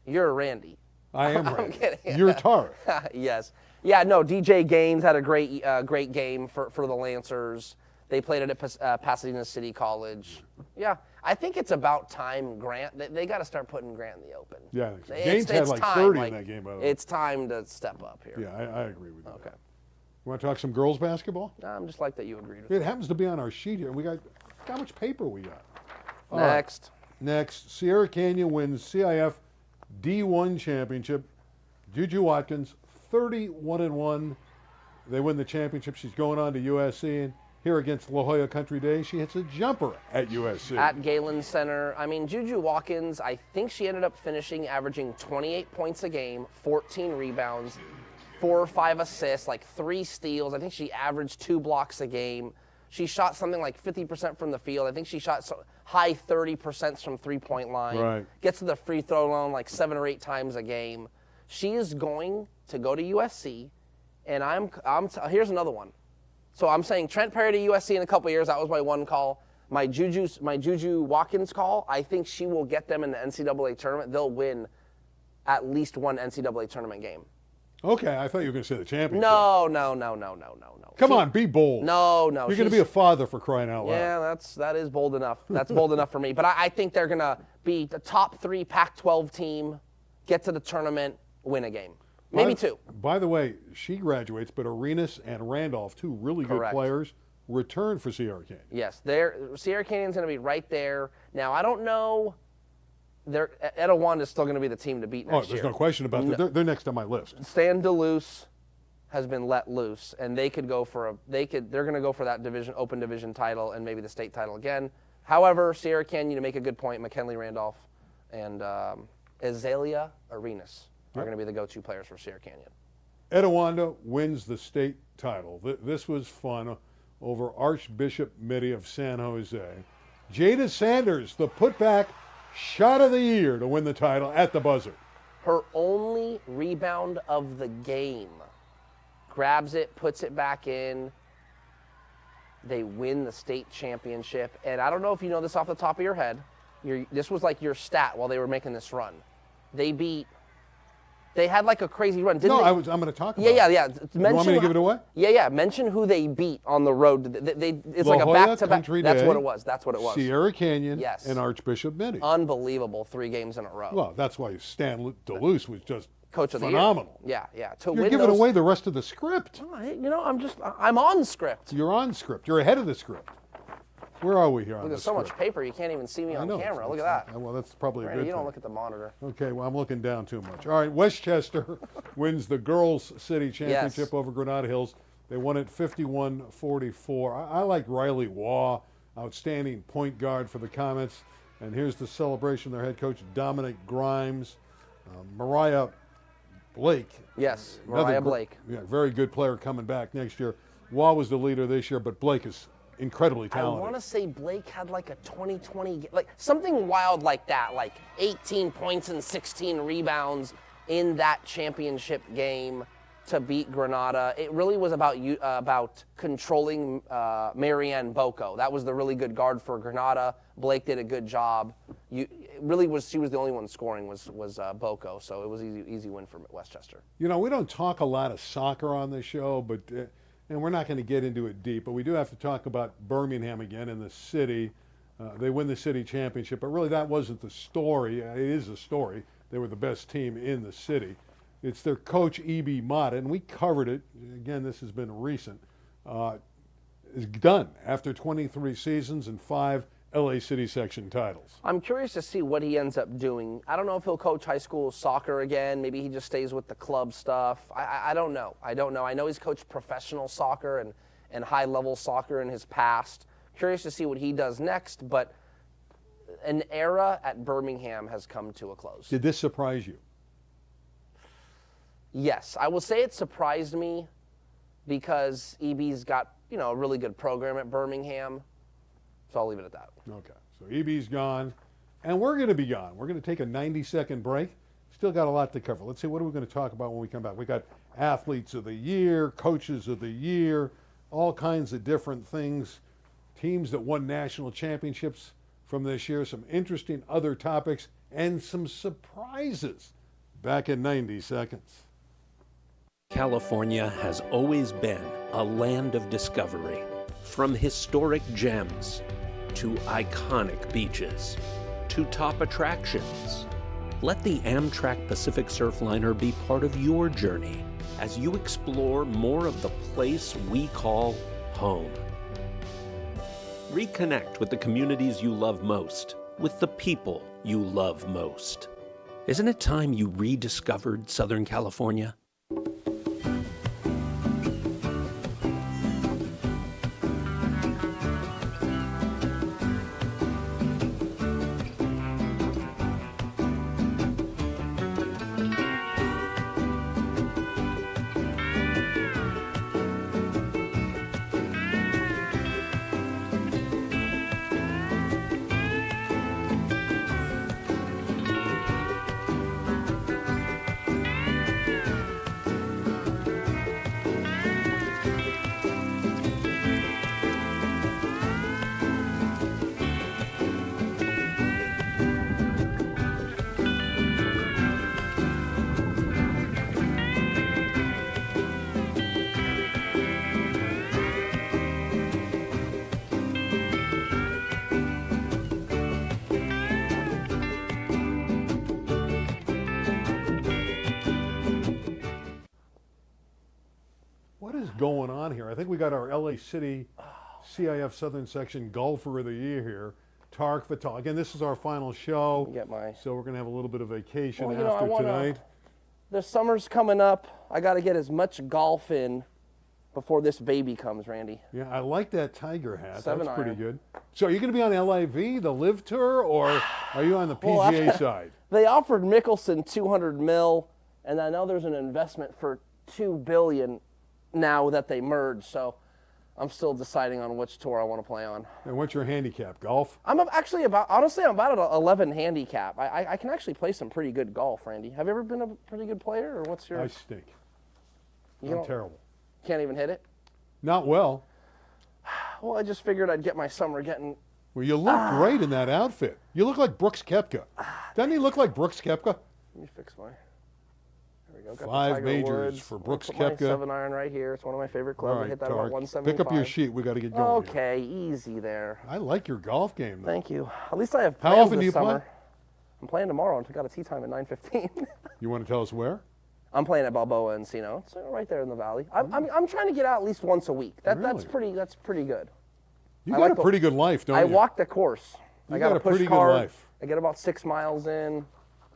You're Randy. I am I'm right. kidding. You're Tarek. Yes. Yeah, no, DJ Gaines had a great game for the Lancers. They played it at Pasadena City College. Yeah, I think it's about time, Grant. They got to start putting Grant in the open. Yeah, It's- Gaines had it's like time, 30 in that game, by the way. It's time to step up here. Yeah, I agree with you. Okay. You want to talk some girls basketball? I'm just like that you agreed with It happens to be on our sheet here. We got how much paper we got? All me. right. Next. Next, Sierra Canyon wins CIF D1 championship. Juju Watkins, 31-1. They win the championship. She's going on to USC. And here against La Jolla Country Day, she hits a jumper at USC. At Galen Center. I mean, Juju Watkins, I think she ended up finishing averaging 28 points a game, 14 rebounds, 4 or 5 assists, like 3 steals. I think she averaged 2 blocks a game. She shot something like 50% from the field. I think she shot high 30% from three-point line. Right. Gets to the free throw line like 7 or 8 times a game. She is going to go to USC, and here's another one. So I'm saying Trent Perry to USC in a couple years. That was my one call. My Juju Watkins call, I think she will get them in the NCAA tournament. They'll win at least one NCAA tournament game. Okay, I thought you were going to say the championship. No. Come on, be bold. No. You're going to be a father, for crying out loud. Yeah, that is bold enough. That's bold enough for me. But I think they're going to be the top 3 Pac-12 team, get to the tournament, win a game. Maybe 2. By the way, she graduates, but Arenas and Randolph, 2 really Correct. good players, return for Sierra Canyon. Yes, Sierra Canyon's going to be right there. Now, I don't know. Etiwanda's still going to be the team to beat next year. There's no question about that. They're next on my list. Stan Duluth has been let loose, and they could go for they're going to go for that open division title and maybe the state title again. However, Sierra Canyon, to make a good point, McKinley Randolph and Azalea Arenas are going to be the go-to players for Sierra Canyon. Etiwanda wins the state title. This was fun over Archbishop Mitty of San Jose. Jada Sanders, the putback shot of the year to win the title at the buzzer. Her only rebound of the game. Grabs it, puts it back in. They win the state championship. And I don't know if you know this off the top of your head. This was like your stat while they were making this run. They had like a crazy run, didn't they? I'm going to talk about it. Yeah. You want me to give it away? Yeah. Mention who they beat on the road. It's La like a Jolla back-to-back. Country That's Day, what it was. That's what it was. Sierra Canyon Yes. and Archbishop Mitty. Unbelievable 3 games in a row. Well, that's why Stan Duluth was just Coach of the phenomenal. year. Yeah. You're giving away the rest of the script. I'm on script. You're on script. You're ahead of the script. Where are we here on Look, the there's so much script? paper you can't even see me on camera. Look at that. Well, that's probably a Randy, good you don't thing. look at the monitor. Okay, well, I'm looking down too much. All right, Westchester wins the girls' city championship over Granada Hills. They won it 51-44. I like Riley Waugh, outstanding point guard for the Comets. And here's the celebration. Their head coach, Dominic Grimes. Mariah Blake. Yes, Mariah Blake. Yeah, very good player coming back next year. Waugh was the leader this year, but Blake is incredibly talented. I want to say Blake had like a 20-20, like something wild like that, like 18 points and 16 rebounds in that championship game to beat Granada. It really was about controlling Marianne Boko. That was the really good guard for Granada. Blake did a good job. She was the only one scoring was Boko, so it was easy win for Westchester. You know, we don't talk a lot of soccer on this show, but and we're not going to get into it deep, but we do have to talk about Birmingham again in the city. They win the city championship, but really that wasn't the story. It is a story. They were the best team in the city. It's their coach, E.B. Mott, and we covered it. Again, this has been recent. Is done after 23 seasons and 5 LA City section titles. I'm curious to see what he ends up doing. I don't know if he'll coach high school soccer again. Maybe he just stays with the club stuff. I don't know. I know he's coached professional soccer and high-level soccer in his past. Curious to see what he does next, but an era at Birmingham has come to a close. Did this surprise you? Yes, I will say it surprised me because EB's got, a really good program at Birmingham. So I'll leave it at that. Okay, so EB's gone, and we're going to be gone. We're going to take a 90-second break. Still got a lot to cover. Let's see, what are we going to talk about when we come back? We got athletes of the year, coaches of the year, all kinds of different things, teams that won national championships from this year, some interesting other topics, and some surprises. Back in 90 seconds. California has always been a land of discovery. From historic gems to iconic beaches to top attractions. Let the Amtrak Pacific Surfliner be part of your journey as you explore more of the place we call home. Reconnect with the communities you love most, with the people you love most. Isn't it time you rediscovered Southern California? What is going on here? I think we got our LA City CIF Southern Section Golfer of the Year here, Tarek Fatal. Again, this is our final show, Get my. so we're going to have a little bit of vacation Well, you know, I after wanna- tonight. The summer's coming up. I got to get as much golf in before this baby comes, Randy. Yeah, I like that tiger hat. Seven That's pretty iron. good. So are you going to be on LIV, the Live Tour, or are you on the Well, PGA side? They offered Mickelson 200 mil, and I know there's an investment for $2 billion now that they merged. So I'm still deciding on which tour I want to play on. And what's your handicap? Golf? Actually honestly, I'm about at 11 handicap. I can actually play some pretty good golf, Randy. Have you ever been a pretty good player, or what's your? I stink. You I'm don't- terrible. Can't even hit it. Not well. Well, I just figured I'd get my summer getting. Well, you look great in that outfit. You look like Brooks Koepka. Doesn't he look like Brooks Koepka? Let me fix my. There we go. Got the 5 Tiger majors Woods. for I'll Brooks put my Koepka. 7 iron right here. It's one of my favorite clubs. All I right, hit that about Tarek, 175. pick up your sheet. We got to get going. here. Okay, easy there. I like your golf game, though. Thank you. At least I have How plans often do this you play? summer. I'm playing tomorrow. I got a tee time at 9:15. You want to tell us where? I'm playing at Balboa Encino. It's right there in the valley. I'm trying to get out at least once a week. That's Really? pretty good. You I got like a the- pretty good life, don't I you? walk the course. You I got got a a push pretty good cart. life. I get about 6 miles in.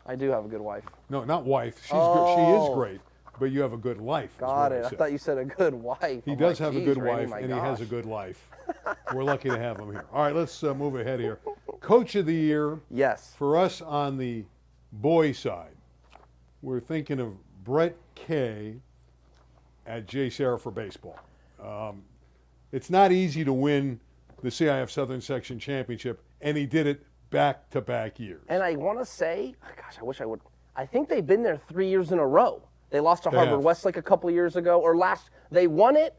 I do have a good wife. No, not wife. She's good. She is Oh. great, but you have a good life. is Got what it. I said. thought you said a good wife. He I'm does like, have a "Geez, good Randy, wife, my and he has a gosh." good life. We're lucky to have him here. All right, let's move ahead here. Coach of the Year Yes. for us on the boy side. We're thinking of Brett Kay at J. Sarah for baseball. It's not easy to win the CIF Southern Section Championship, and he did it back-to-back years. And I want to say, gosh, I wish I would. I think they've been there 3 years in a row. They lost to They Harvard have. Westlake a couple years ago, or they won it,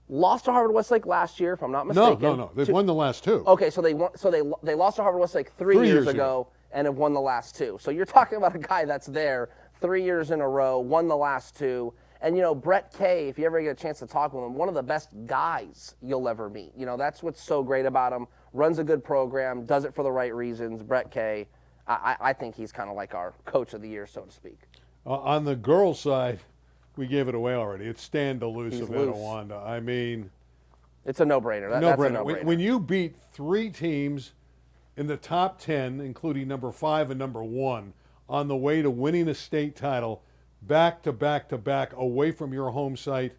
lost to Harvard Westlake last year, if I'm not No, mistaken. no. They've won the last two. Okay, so they lost to Harvard Westlake 3 3 years years ago and have won the last two. So you're talking about a guy that's there 3 years in a row, won the last two. And, Brett Kay, if you ever get a chance to talk with him, one of the best guys you'll ever meet. That's what's so great about him. Runs a good program, does it for the right reasons. Brett Kay, I think he's kind of like our coach of the year, so to speak. On the girls' side, we gave it away already. It's Stan DeLuce He's of loose. Etowanda. I mean, It's a no-brainer. That's a no-brainer. no-brainer. When you beat 3 teams in the top 10, including number 5 and number 1, on the way to winning a state title, back to back to back, away from your home site,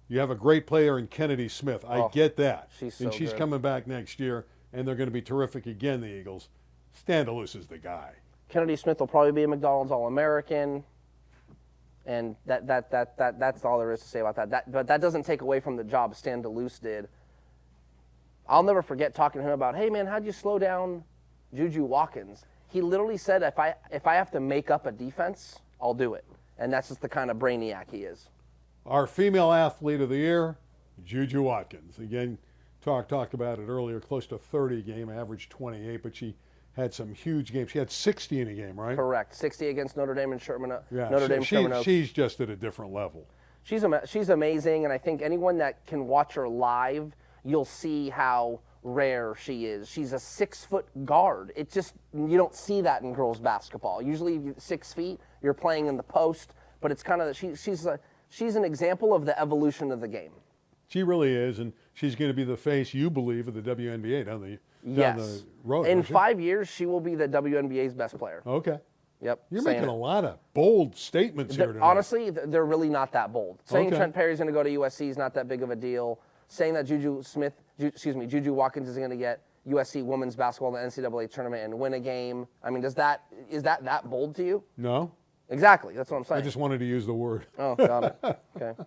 you have a great player in Kennedy Smith. I get that. she's and so she's good. coming back next year, and they're going to be terrific again, the Eagles. Stan DeLuce is the guy. Kennedy Smith will probably be a McDonald's All-American, and that's all there is to say about that. But that doesn't take away from the job Stan DeLuce did. I'll never forget talking to him about, hey man, how'd you slow down Juju Watkins? He literally said, if I have to make up a defense, I'll do it, and that's just the kind of brainiac he is. Our female athlete of the year, Juju Watkins. Again, talked about it earlier, close to 30 a game, averaged 28, but she had some huge games. She had 60 in a game, right? Correct. 60 against Notre Dame and Sherman. Yeah, Notre Dame Sherman Oaks. she's just at a different level. She's amazing, and I think anyone that can watch her live, you'll see how rare she is. She's a 6-foot guard. It just, you don't see that in girls basketball. Usually, if you're 6 feet, you're playing in the post, but it's kind of she's an example of the evolution of the game. She really is, and she's going to be the face, you believe, of the WNBA down the Yes. road. In don't you? 5 years, she will be the WNBA's best player. Okay. Yep. You're saying making it. a lot of bold statements here tonight. Honestly, they're really not that bold. Saying Okay. Trent Perry's going to go to USC is not that big of a deal. Saying that Juju Watkins is going to get USC women's basketball in the NCAA tournament and win a game. I mean, is that bold to you? No, Exactly. That's what I'm saying. I just wanted to use the word. Oh, got it. Okay.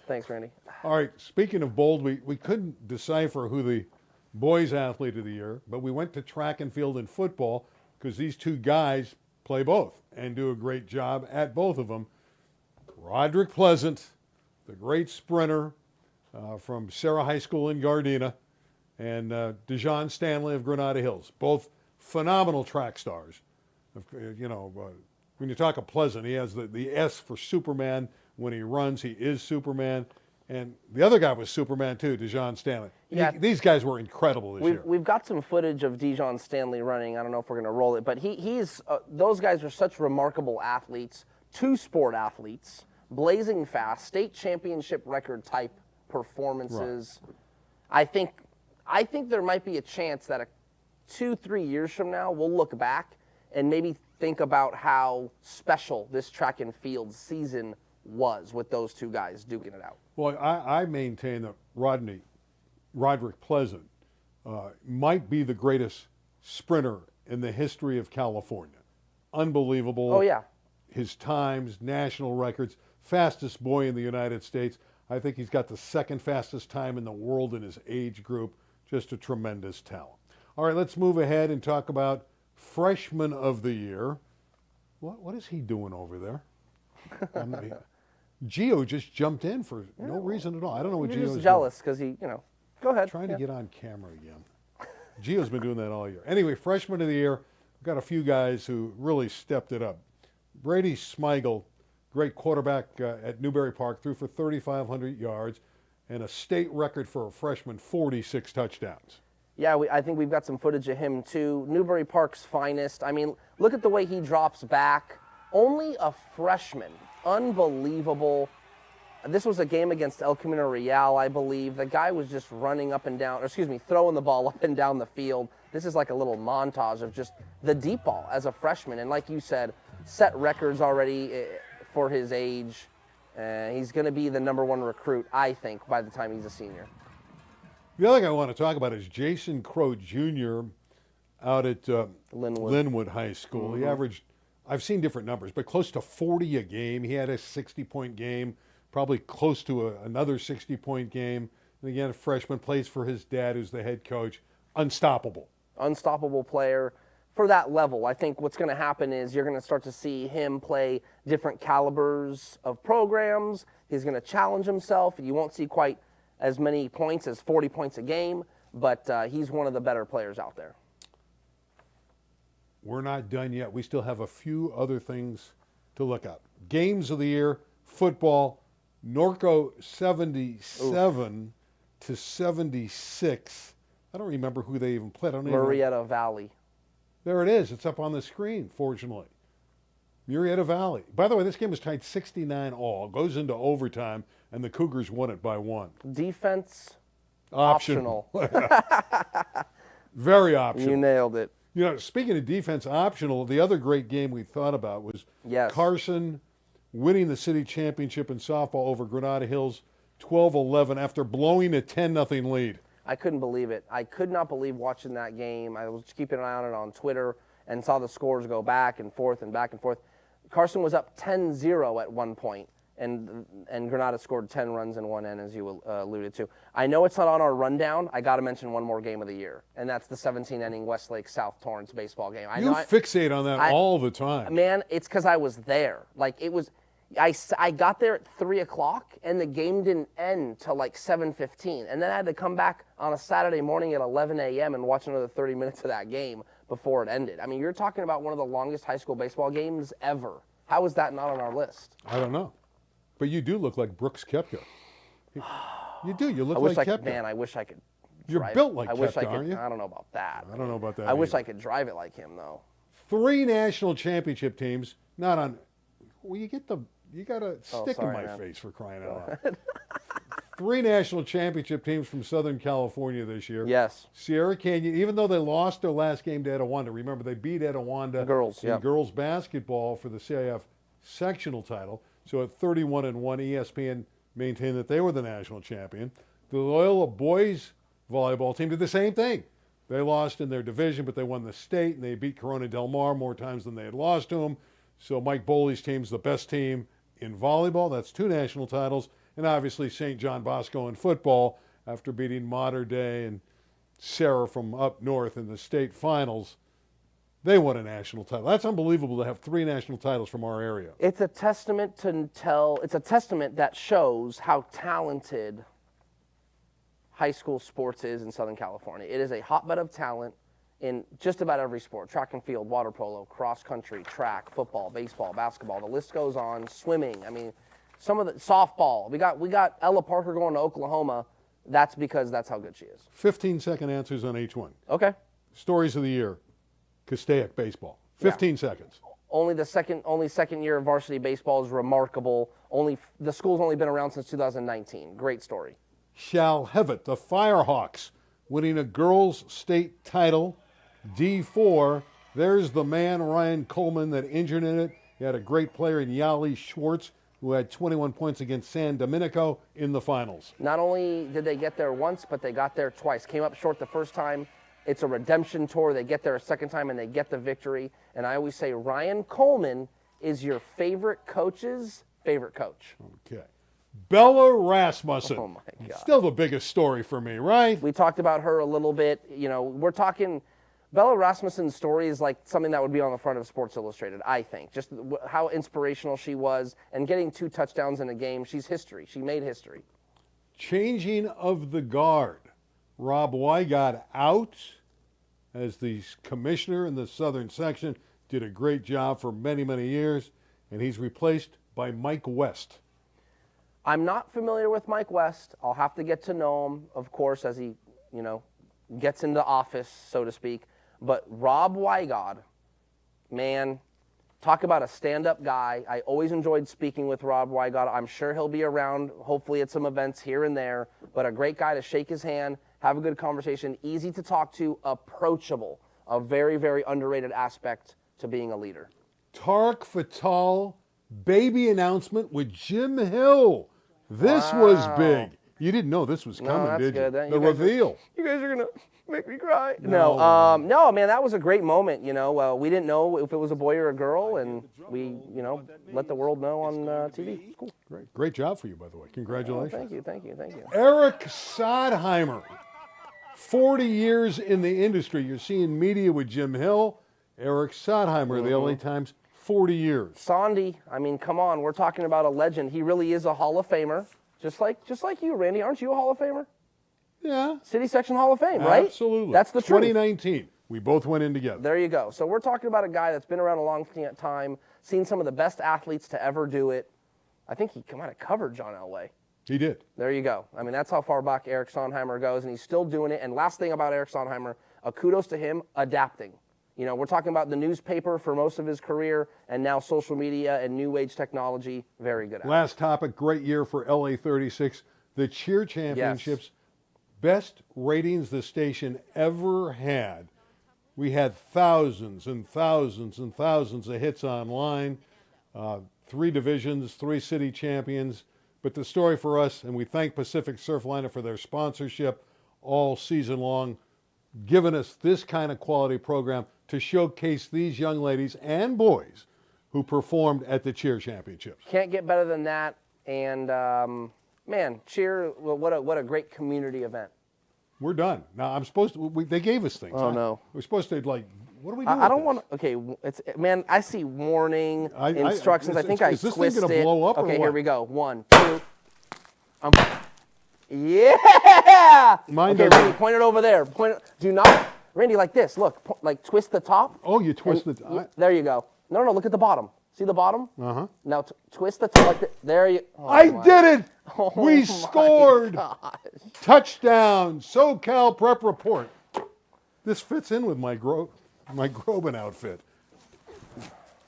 Thanks, Randy. All right, speaking of bold, we couldn't decipher who the boys athlete of the year, but we went to track and field and football because these two guys play both and do a great job at both of them. Roderick Pleasant, the great sprinter from Sarah High School in Gardena, and Dejon Stanley of Granada Hills, both phenomenal track stars. When you talk of Pleasant, he has the S for Superman. When he runs, he is Superman. And the other guy was Superman too, Dejon Stanley. Yeah. These guys were incredible this year. We've got some footage of Dejon Stanley running. I don't know if we're going to roll it, but he's those guys are such remarkable athletes, two-sport athletes, blazing fast, state championship record type performances. Right. I think there might be a chance that 2-3 years from now we'll look back and maybe think about how special this track and field season was with those two guys duking it out. Well, I maintain that Roderick Pleasant might be the greatest sprinter in the history of California. Unbelievable. Oh, yeah. His times, national records, fastest boy in the United States. I think he's got the second fastest time in the world in his age group. Just a tremendous talent. All right, let's move ahead and talk about Freshman of the Year. What is he doing over there? Gio just jumped in for no reason at all. I don't know what You're Gio's just jealous because go ahead. trying to get on camera again. Gio's been doing that all year. Anyway, Freshman of the Year, we've got a few guys who really stepped it up. Brady Smigel, great quarterback at Newberry Park, threw for 3,500 yards and a state record for a freshman, 46 touchdowns. Yeah, I think we've got some footage of him too. Newbury Park's finest. I mean, look at the way he drops back. Only a freshman. Unbelievable. This was a game against El Camino Real, I believe. The guy was just running up and down, throwing the ball up and down the field. This is like a little montage of just the deep ball as a freshman. And like you said, set records already for his age. He's going to be the #1 recruit, I think, by the time he's a senior. The other thing I want to talk about is Jason Crow Jr. out at Linwood High School. Mm-hmm. He averaged, I've seen different numbers, but close to 40 a game. He had a 60-point game, probably close to another 60-point game. And again, a freshman, plays for his dad, who's the head coach. Unstoppable. Unstoppable player for that level. I think what's going to happen is you're going to start to see him play different calibers of programs. He's going to challenge himself. You won't see quite as many points as 40 points a game, but he's one of the better players out there. We're not done yet. We still have a few other things to look at. Games of the year, football, Norco 77 to 76. I don't remember who they even played. I don't even know. Marietta Valley. There it is. It's up on the screen, fortunately. Marietta Valley. By the way, this game was tied 69-all. Goes into overtime, and the Cougars won it by 1. Defense Optional. optional. Very optional. You nailed it. You know, speaking of defense optional, the other great game we thought about was Carson winning the city championship in softball over Granada Hills 12-11 after blowing a 10-0 lead. I couldn't believe it. I could not believe watching that game. I was keeping an eye on it on Twitter and saw the scores go back and forth and back and forth. Carson was up 10-0 at one point, and Granada scored 10 runs in one end, as you alluded to. I know it's not on our rundown. I got to mention one more game of the year, and that's the 17-inning Westlake South Torrance baseball game. You fixate on that all the time. Man, it's because I was there. Like, it was... I got there at 3 o'clock, and the game didn't end till like 7:15. And then I had to come back on a Saturday morning at 11 a.m. and watch another 30 minutes of that game before it ended. I mean, you're talking about one of the longest high school baseball games ever. How is that not on our list? I don't know. But you do look like Brooks Koepka. You do. You look like Koepka. Man, I wish I could. You're built like Koepka, aren't you? I don't know about that. I don't know about that I wish either. I could drive it like him, though. 3 national championship teams, not on. Well, you got to stick in my face for crying out loud. 3 national championship teams from Southern California this year. Yes. Sierra Canyon, even though they lost their last game to Etiwanda, remember they beat Etiwanda Girls, in yeah. girls basketball for the CIF sectional title. So at 31-1, ESPN maintained that they were the national champion. The Loyola boys volleyball team did the same thing. They lost in their division, but they won the state, and they beat Corona Del Mar more times than they had lost to them. So Mike Boley's team's the best team in volleyball. That's 2 national titles. And obviously St. John Bosco in football, after beating Mater Dei and Sarah from up north in the state finals, they won a national title. That's unbelievable to have 3 national titles from our area. It's a testament it's a testament that shows how talented high school sports is in Southern California. It is a hotbed of talent in just about every sport: track and field, water polo, cross country, track, football, baseball, basketball. The list goes on. Swimming. I mean, some of the softball. We got Ella Parker going to Oklahoma. That's because that's how good she is. 15-second answers on each one. Okay. Stories of the year, Castaic baseball. 15 seconds. Only second year of varsity baseball is remarkable. The school's only been around since 2019. Great story. Shalhevet, the Firehawks, winning a girls' state title, D4. There's the man, Ryan Coleman, that injured in it. He had a great player in Yali Schwartz, who had 21 points against San Domenico in the finals. Not only did they get there once, but they got there twice. Came up short the first time. It's a redemption tour. They get there a second time, and they get the victory. And I always say Ryan Coleman is your favorite coach's favorite coach. Okay. Bella Rasmussen. Oh, my God. Still the biggest story for me, right? We talked about her a little bit. You know, we're talking Bella Rasmussen's story is like something that would be on the front of Sports Illustrated, I think. Just how inspirational she was, and getting 2 touchdowns in a game. She's history. She made history. Changing of the guard. Rob Wygod out as the commissioner in the Southern section. Did a great job for many, many years, and he's replaced by Mike West. I'm not familiar with Mike West. I'll have to get to know him, of course, as he, gets into office, so to speak. But Rob Wygod, man, talk about a stand-up guy. I always enjoyed speaking with Rob Wygod. I'm sure he'll be around, hopefully at some events here and there. But a great guy to shake his hand, have a good conversation, easy to talk to, approachable. A very, very underrated aspect to being a leader. Tarek Fatal, baby announcement with Jim Hill. This was big. You didn't know this was coming, that's did you? good. The reveal. You guys are going to make me cry. No, man, that was a great moment. We didn't know if it was a boy or a girl, and we, let the world know on TV. It's cool. Great job for you, by the way. Congratulations. Thank you. Eric Sodheimer, 40 years in the industry. You're seeing media with Jim Hill. Eric Sodheimer, the LA Times, 40 years. Sandy, I mean, come on. We're talking about a legend. He really is a Hall of Famer. Just like you, Randy. Aren't you a Hall of Famer? Yeah. City Section Hall of Fame, right? Absolutely. That's the truth. 2019. We both went in together. There you go. So we're talking about a guy that's been around a long time, seen some of the best athletes to ever do it. I think he might have covered John Elway. He did. There you go. I mean, that's how far back Eric Sondheimer goes, and he's still doing it. And last thing about Eric Sondheimer, a kudos to him adapting. We're talking about the newspaper for most of his career, and now social media and new age technology. Very good at it. Last topic, great year for LA 36. The cheer championships, Yes. best ratings the station ever had. We had thousands and thousands and thousands of hits online, 3 divisions, 3 city champions. But the story for us, and we thank Pacific Surfliner for their sponsorship all season long, giving us this kind of quality program to showcase these young ladies and boys who performed at the cheer championships. Can't get better than that. And man, cheer! What a great community event. We're done. Now I'm supposed to. They gave us things. Oh, no. We're supposed to What do we do? I don't want to. Okay, man. I see warning instructions. I think I is this twist thing gonna it. blow up or Okay, what? here we go. 1, 2. Yeah. Mine Okay, doesn't- Randy, point it over there. Do not, Randy, like this. Look, like twist the top. Oh, you twist it. There you go. No, look at the bottom. See the bottom? Uh-huh. Now twist the top like this. There you. Oh, I my- did it. Oh, We my scored. gosh. Touchdown. SoCal Prep Report. This fits in with my Groban outfit.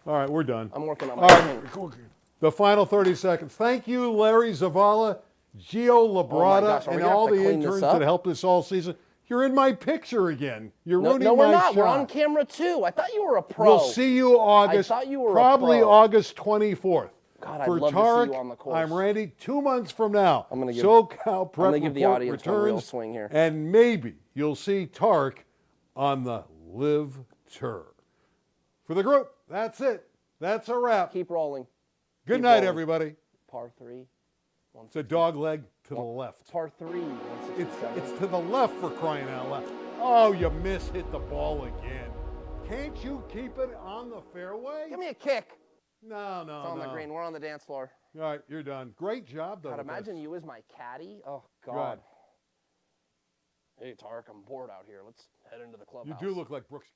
All right, we're done. I'm working on All my right, the final 30 seconds. Thank you, Larry Zavala. Gio Labrada, gosh, are we and gonna all have to the clean this interns up? that helped us all season. You're in my picture again. You're ruining No, we're my not. shot. We're on camera too. I thought you were a pro. We'll see you August. I thought you were a probably pro. August 24th. God, I'd For love to see Tarek, you on the course. I'm Randy. 2 months from now, I'm gonna give- SoCal Prep give the Report audience one real returns, swing here. and maybe you'll see Tarek on the Live Tour. For the group, that's it. That's a wrap. Keep rolling. Good keep night, rolling. everybody. Par 3. It's a dog leg to the left. Par 3. It's to the left, for crying out loud. Oh, you hit the ball again. Can't you keep it on the fairway? Give me a kick. No. It's on the green. We're on the dance floor. All right, you're done. Great job, though. God, with imagine this. you as my caddy. Oh, Go God. ahead. Hey, Tarek, I'm bored out here. Let's head into the You clubhouse. do look like Brooks.